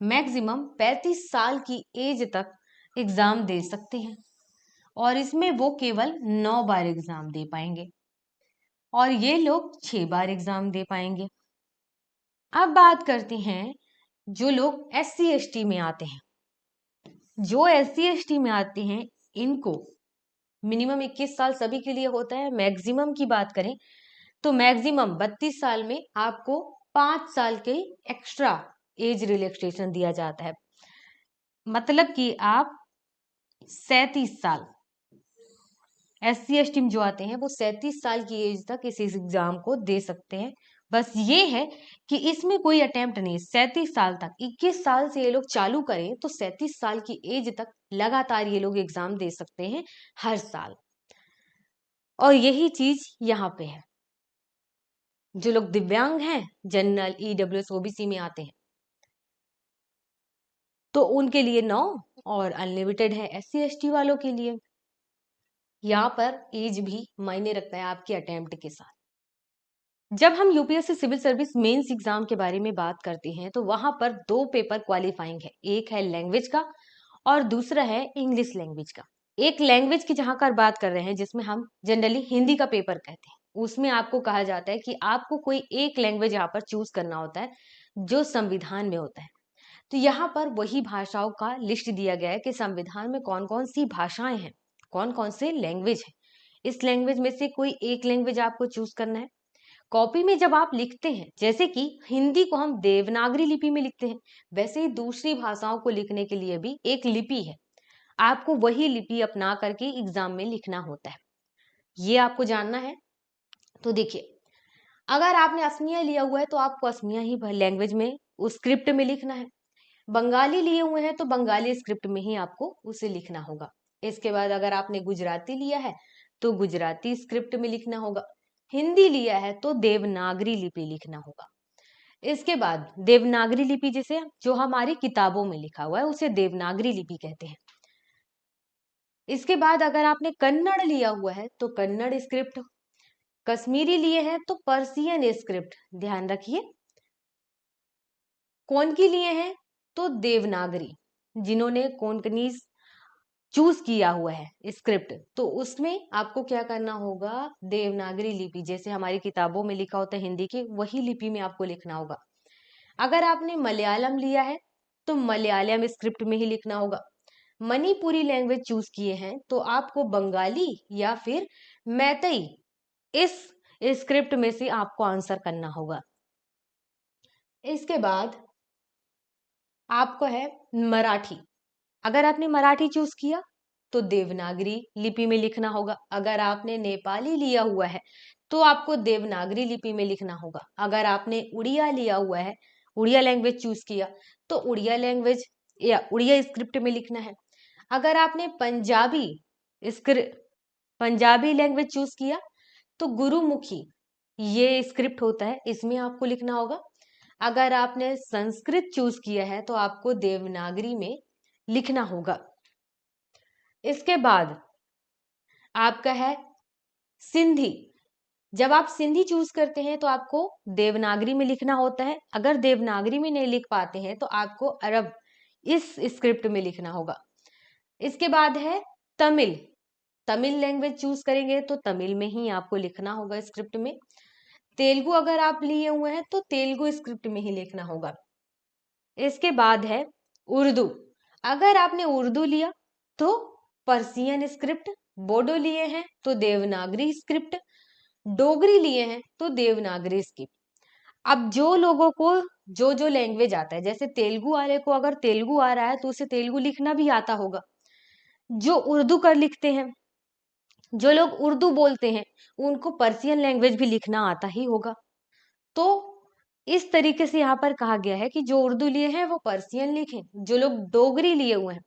मैक्सिमम 35 साल की एज तक एग्जाम दे सकते हैं, और इसमें वो केवल 9 बार एग्जाम दे पाएंगे और ये लोग 6 बार एग्जाम दे पाएंगे। अब बात करते हैं जो लोग एससी एसटी में आते हैं। जो एससी एसटी में आते हैं इनको मिनिमम 21 साल सभी के लिए होता है। मैक्सिमम की बात करें तो मैक्सिमम 32 साल में आपको 5 साल के एक्स्ट्रा एज रिलैक्सेशन दिया जाता है, मतलब कि आप 37 साल, एससी एसटी में जो आते हैं वो 37 साल की एज तक इस एग्जाम को दे सकते हैं। बस ये है कि इसमें कोई अटेम्प्ट नहीं, 37 साल तक, 21 साल से ये लोग चालू करें तो 37 साल की एज तक लगातार ये लोग एग्जाम दे सकते हैं हर साल, और यही चीज यहाँ पे है। जो लोग दिव्यांग हैं, जनरल, ईडब्ल्यूएस, ओबीसी में आते हैं, तो उनके लिए 9 और अनलिमिटेड है एससी एसटी वालों के लिए। यहाँ पर एज भी मायने रखता है आपके अटेम्प्ट के साथ। जब हम UPSC civil service mains exam के बारे में बात करते हैं तो वहां पर 2 पेपर क्वालिफाइंग है, एक है लैंग्वेज का और दूसरा है इंग्लिश लैंग्वेज का। एक लैंग्वेज की जहां कर बात कर रहे हैं, जिसमें हम जनरली हिंदी का पेपर कहते हैं, उसमें आपको कहा जाता है कि आपको कोई एक लैंग्वेज यहाँ पर चूज करना होता है जो संविधान में होता है। तो यहाँ पर वही भाषाओं का लिस्ट दिया गया है कि संविधान में कौन कौन सी भाषाएं हैं, कौन कौन से लैंग्वेज है। इस लैंग्वेज में से कोई एक लैंग्वेज आपको चूज करना है। कॉपी में जब आप लिखते हैं, जैसे कि हिंदी को हम देवनागरी लिपि में लिखते हैं, वैसे ही दूसरी भाषाओं को लिखने के लिए भी एक लिपि है, आपको वही लिपि अपना करके एग्जाम में लिखना होता है। ये आपको जानना है। तो देखिए, अगर आपने असमिया लिया हुआ है तो आपको असमिया ही लैंग्वेज में उस स्क्रिप्ट में लिखना है। बंगाली लिए हुए हैं तो बंगाली स्क्रिप्ट में ही आपको उसे लिखना होगा। इसके बाद अगर आपने गुजराती लिया है तो गुजराती स्क्रिप्ट में लिखना होगा। हिंदी लिया है तो देवनागरी लिपि लिखना होगा। इसके बाद देवनागरी लिपि, जिसे जो हमारी किताबों में लिखा हुआ है, उसे देवनागरी लिपि कहते हैं। इसके बाद अगर आपने कन्नड़ लिया हुआ है तो कन्नड़ स्क्रिप्ट, कश्मीरी लिए हैं तो पर्सियन स्क्रिप्ट, ध्यान रखिए। कोंकणी लिए हैं तो देवनागरी, जिन्होंने कोंकणीज चूज किया हुआ है स्क्रिप्ट, तो उसमें आपको क्या करना होगा, देवनागरी लिपि, जैसे हमारी किताबों में लिखा होता है हिंदी की, वही लिपि में आपको लिखना होगा। अगर आपने मलयालम लिया है तो मलयालम स्क्रिप्ट में ही लिखना होगा। मणिपुरी लैंग्वेज चूज किए हैं तो आपको बंगाली या फिर मैतई, इस स्क्रिप्ट में से आपको आंसर करना होगा। इसके बाद आपको है मराठी। अगर आपने मराठी चूज किया तो देवनागरी लिपि में लिखना होगा। अगर आपने नेपाली लिया हुआ है तो आपको देवनागरी लिपि में लिखना होगा। अगर आपने उड़िया लिया हुआ है, उड़िया लैंग्वेज चूज किया, तो उड़िया लैंग्वेज या उड़िया स्क्रिप्ट में लिखना है। अगर आपने पंजाबी लैंग्वेज चूज किया तो गुरुमुखी, ये स्क्रिप्ट होता है, इसमें आपको लिखना होगा। अगर आपने संस्कृत चूज किया है तो आपको देवनागरी में लिखना होगा। इसके बाद आपका है सिंधी। जब आप सिंधी चूज करते हैं तो आपको देवनागरी में लिखना होता है। अगर देवनागरी में नहीं लिख पाते हैं तो आपको अरब, इस स्क्रिप्ट में लिखना होगा। इसके बाद है तमिल। तमिल लैंग्वेज चूज करेंगे तो तमिल में ही आपको लिखना होगा स्क्रिप्ट में। तेलुगु अगर आप लिए हुए हैं तो तेलुगु स्क्रिप्ट में ही लिखना होगा। इसके बाद है उर्दू। अगर आपने उर्दू लिया तो पर्सियन स्क्रिप्ट, बोडो लिए हैं तो देवनागरी स्क्रिप्ट, डोगरी लिए हैं तो देवनागरी स्क्रिप्ट। अब जो लोगों को जो जो लैंग्वेज आता है, जैसे तेलुगु वाले को अगर तेलुगु आ रहा है तो उसे तेलुगु लिखना भी आता होगा। जो उर्दू कर लिखते हैं, जो लोग उर्दू बोलते हैं, उनको पर्सियन लैंग्वेज भी लिखना आता ही होगा। तो इस तरीके से यहाँ पर कहा गया है कि जो उर्दू लिए हैं वो पर्सियन लिखें, जो लोग डोगरी लिए हुए हैं,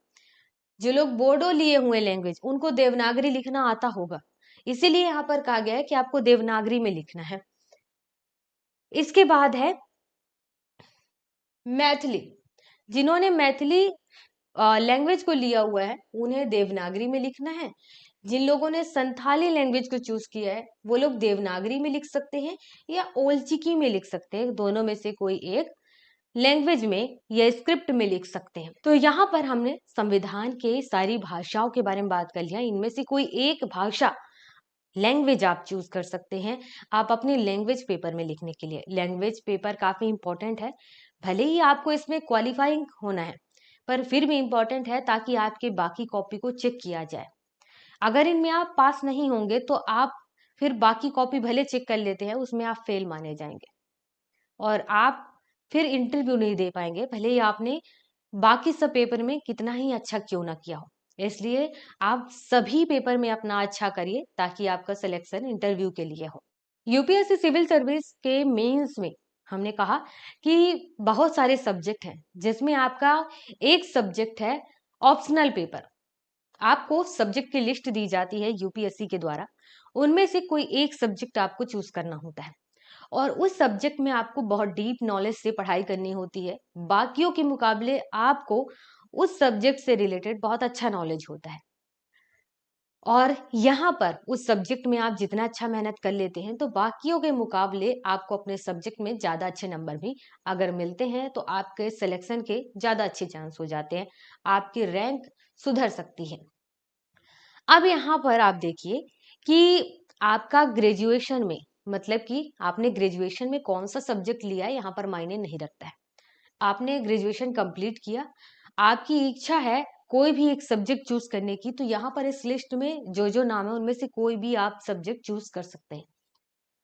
जो लोग बोडो लिए हुए लैंग्वेज, उनको देवनागरी लिखना आता होगा। इसीलिए यहाँ पर कहा गया है कि आपको देवनागरी में लिखना है। इसके बाद है मैथिली। जिन्होंने मैथिली लैंग्वेज को लिया हुआ है उन्हें देवनागरी में लिखना है। जिन लोगों ने संथाली लैंग्वेज को चूज किया है वो लोग देवनागरी में लिख सकते हैं या ओल्चिकी में लिख सकते हैं, दोनों में से कोई एक लैंग्वेज में या स्क्रिप्ट में लिख सकते हैं। तो यहाँ पर हमने संविधान के सारी भाषाओं के बारे में बात कर लिया। इनमें से कोई एक भाषा, लैंग्वेज आप चूज कर सकते हैं आप अपनी लैंग्वेज पेपर में लिखने के लिए। लैंग्वेज पेपर काफी इंपॉर्टेंट है, भले ही आपको इसमें क्वालिफाइंग होना है, पर फिर भी इंपॉर्टेंट है ताकि आपके बाकी कॉपी को चेक किया जाए। अगर इनमें आप पास नहीं होंगे तो आप फिर बाकी कॉपी भले चेक कर लेते हैं, उसमें आप फेल माने जाएंगे और आप फिर इंटरव्यू नहीं दे पाएंगे, भले ही आपने बाकी सब पेपर में कितना ही अच्छा क्यों ना किया हो। इसलिए आप सभी पेपर में अपना अच्छा करिए ताकि आपका सिलेक्शन इंटरव्यू के लिए हो। यूपीएससी सिविल सर्विस के मेंस में हमने कहा कि बहुत सारे सब्जेक्ट हैं, जिसमें आपका एक सब्जेक्ट है ऑप्शनल पेपर। आपको सब्जेक्ट की लिस्ट दी जाती है यूपीएससी के द्वारा, उनमें से कोई एक सब्जेक्ट आपको चूज करना होता है और उस सब्जेक्ट में आपको बहुत डीप नॉलेज से पढ़ाई करनी होती है। बाकियों के मुकाबले आपको उस सब्जेक्ट से रिलेटेड बहुत अच्छा नॉलेज होता है, और यहाँ पर उस सब्जेक्ट में आप जितना अच्छा मेहनत कर लेते हैं तो बाकियों के मुकाबले आपको अपने सब्जेक्ट में ज़्यादा अच्छे नंबर भी अगर मिलते हैं तो आपके सिलेक्शन के ज़्यादा अच्छे चांस हो जाते हैं, आपकी रैंक सुधर सकती है। अब यहाँ पर आप देखिए कि आपका ग्रेजुएशन में, मतलब कि आपने ग्रेजुएशन में कौन सा सब्जेक्ट लिया है यहाँ पर मायने नहीं रखता है। आपने ग्रेजुएशन कंप्लीट किया, आपकी इच्छा है कोई भी एक सब्जेक्ट चूज करने की, तो यहाँ पर इस लिस्ट में जो जो नाम है उनमें से कोई भी आप सब्जेक्ट चूज कर सकते हैं।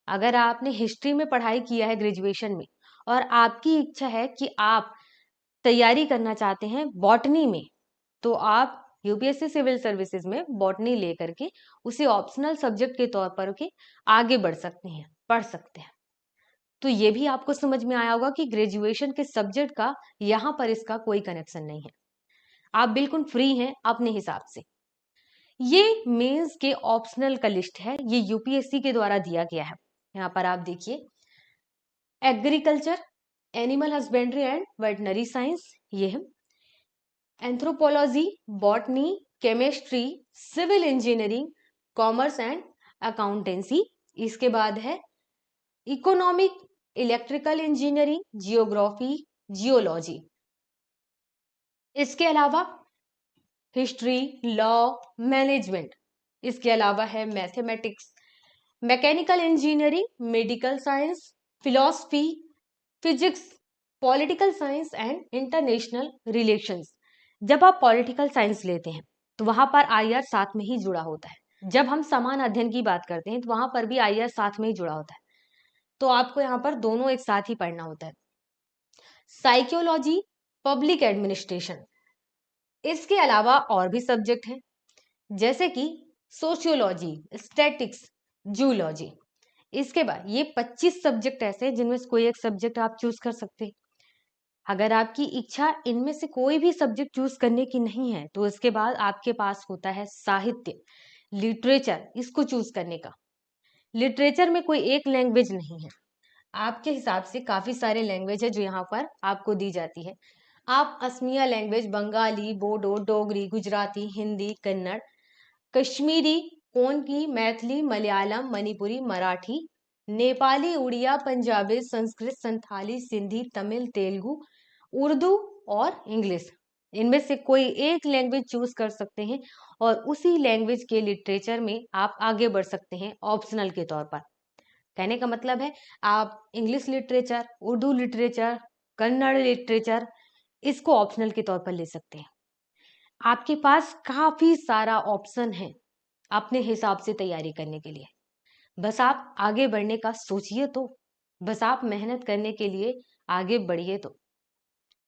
अगर आपने हिस्ट्री में पढ़ाई किया है ग्रेजुएशन में और आपकी इच्छा है कि आप तैयारी करना चाहते हैं बॉटनी में, तो आप यूपीएससी सिविल सर्विसेज में बॉटनी लेकर के उसे ऑप्शनल सब्जेक्ट के तौर पर के आगे बढ़ सकते हैं, पढ़ सकते हैं। तो ये भी आपको समझ में आया होगा कि ग्रेजुएशन के सब्जेक्ट का यहाँ पर इसका कोई कनेक्शन नहीं है, आप बिल्कुल फ्री हैं अपने हिसाब से। ये मेंस के ऑप्शनल का लिस्ट है, ये यूपीएससी के द्वारा दिया गया है। यहाँ पर आप देखिए, agriculture, animal husbandry and veterinary science, ये है anthropology, botany, chemistry, civil engineering, commerce and accountancy. इसके बाद है economic, electrical engineering, geography, geology. इसके अलावा हिस्ट्री, लॉ, मैनेजमेंट। इसके अलावा है mathematics, mechanical engineering, medical science, philosophy, physics, political science and international relations. जब आप पॉलिटिकल साइंस लेते हैं तो वहां पर आईआर साथ में ही जुड़ा होता है। जब हम समान अध्ययन की बात करते हैं तो वहां पर भी आईआर साथ में ही जुड़ा होता है, तो आपको यहाँ पर दोनों एक साथ ही पढ़ना होता है। Psychology, public administration. इसके अलावा और भी सब्जेक्ट हैं जैसे कि सोशियोलॉजी, स्टैटिक्स, जूलॉजी। इसके बाद ये 25 सब्जेक्ट ऐसे हैं जिनमें से कोई एक सब्जेक्ट आप चूज कर सकते हैं। अगर आपकी इच्छा इनमें से कोई भी सब्जेक्ट चूज करने की नहीं है तो इसके बाद आपके पास होता है साहित्य, लिटरेचर, इसको चूज करने का। लिटरेचर में कोई एक लैंग्वेज नहीं है, आपके हिसाब से काफी सारे लैंग्वेज है जो यहाँ पर आपको दी जाती है। आप असमिया लैंग्वेज, बंगाली, बोडो, डोगरी, गुजराती, हिंदी, कन्नड़, कश्मीरी, कोंकणी, मैथिली, मलयालम, मणिपुरी, मराठी, नेपाली, उड़िया, पंजाबी, संस्कृत, संथाली, सिंधी, तमिल, तेलुगु, उर्दू और इंग्लिश, इनमें से कोई एक लैंग्वेज चूज कर सकते हैं और उसी लैंग्वेज के लिटरेचर में आप आगे बढ़ सकते हैं ऑप्शनल के तौर पर। कहने का मतलब है आप English literature, Urdu literature, Kannada literature, इसको ऑप्शनल के तौर पर ले सकते हैं। आपके पास काफी सारा ऑप्शन है अपने हिसाब से तैयारी करने के लिए। बस आप आगे बढ़ने का सोचिए, तो बस आप मेहनत करने के लिए आगे बढ़िए तो।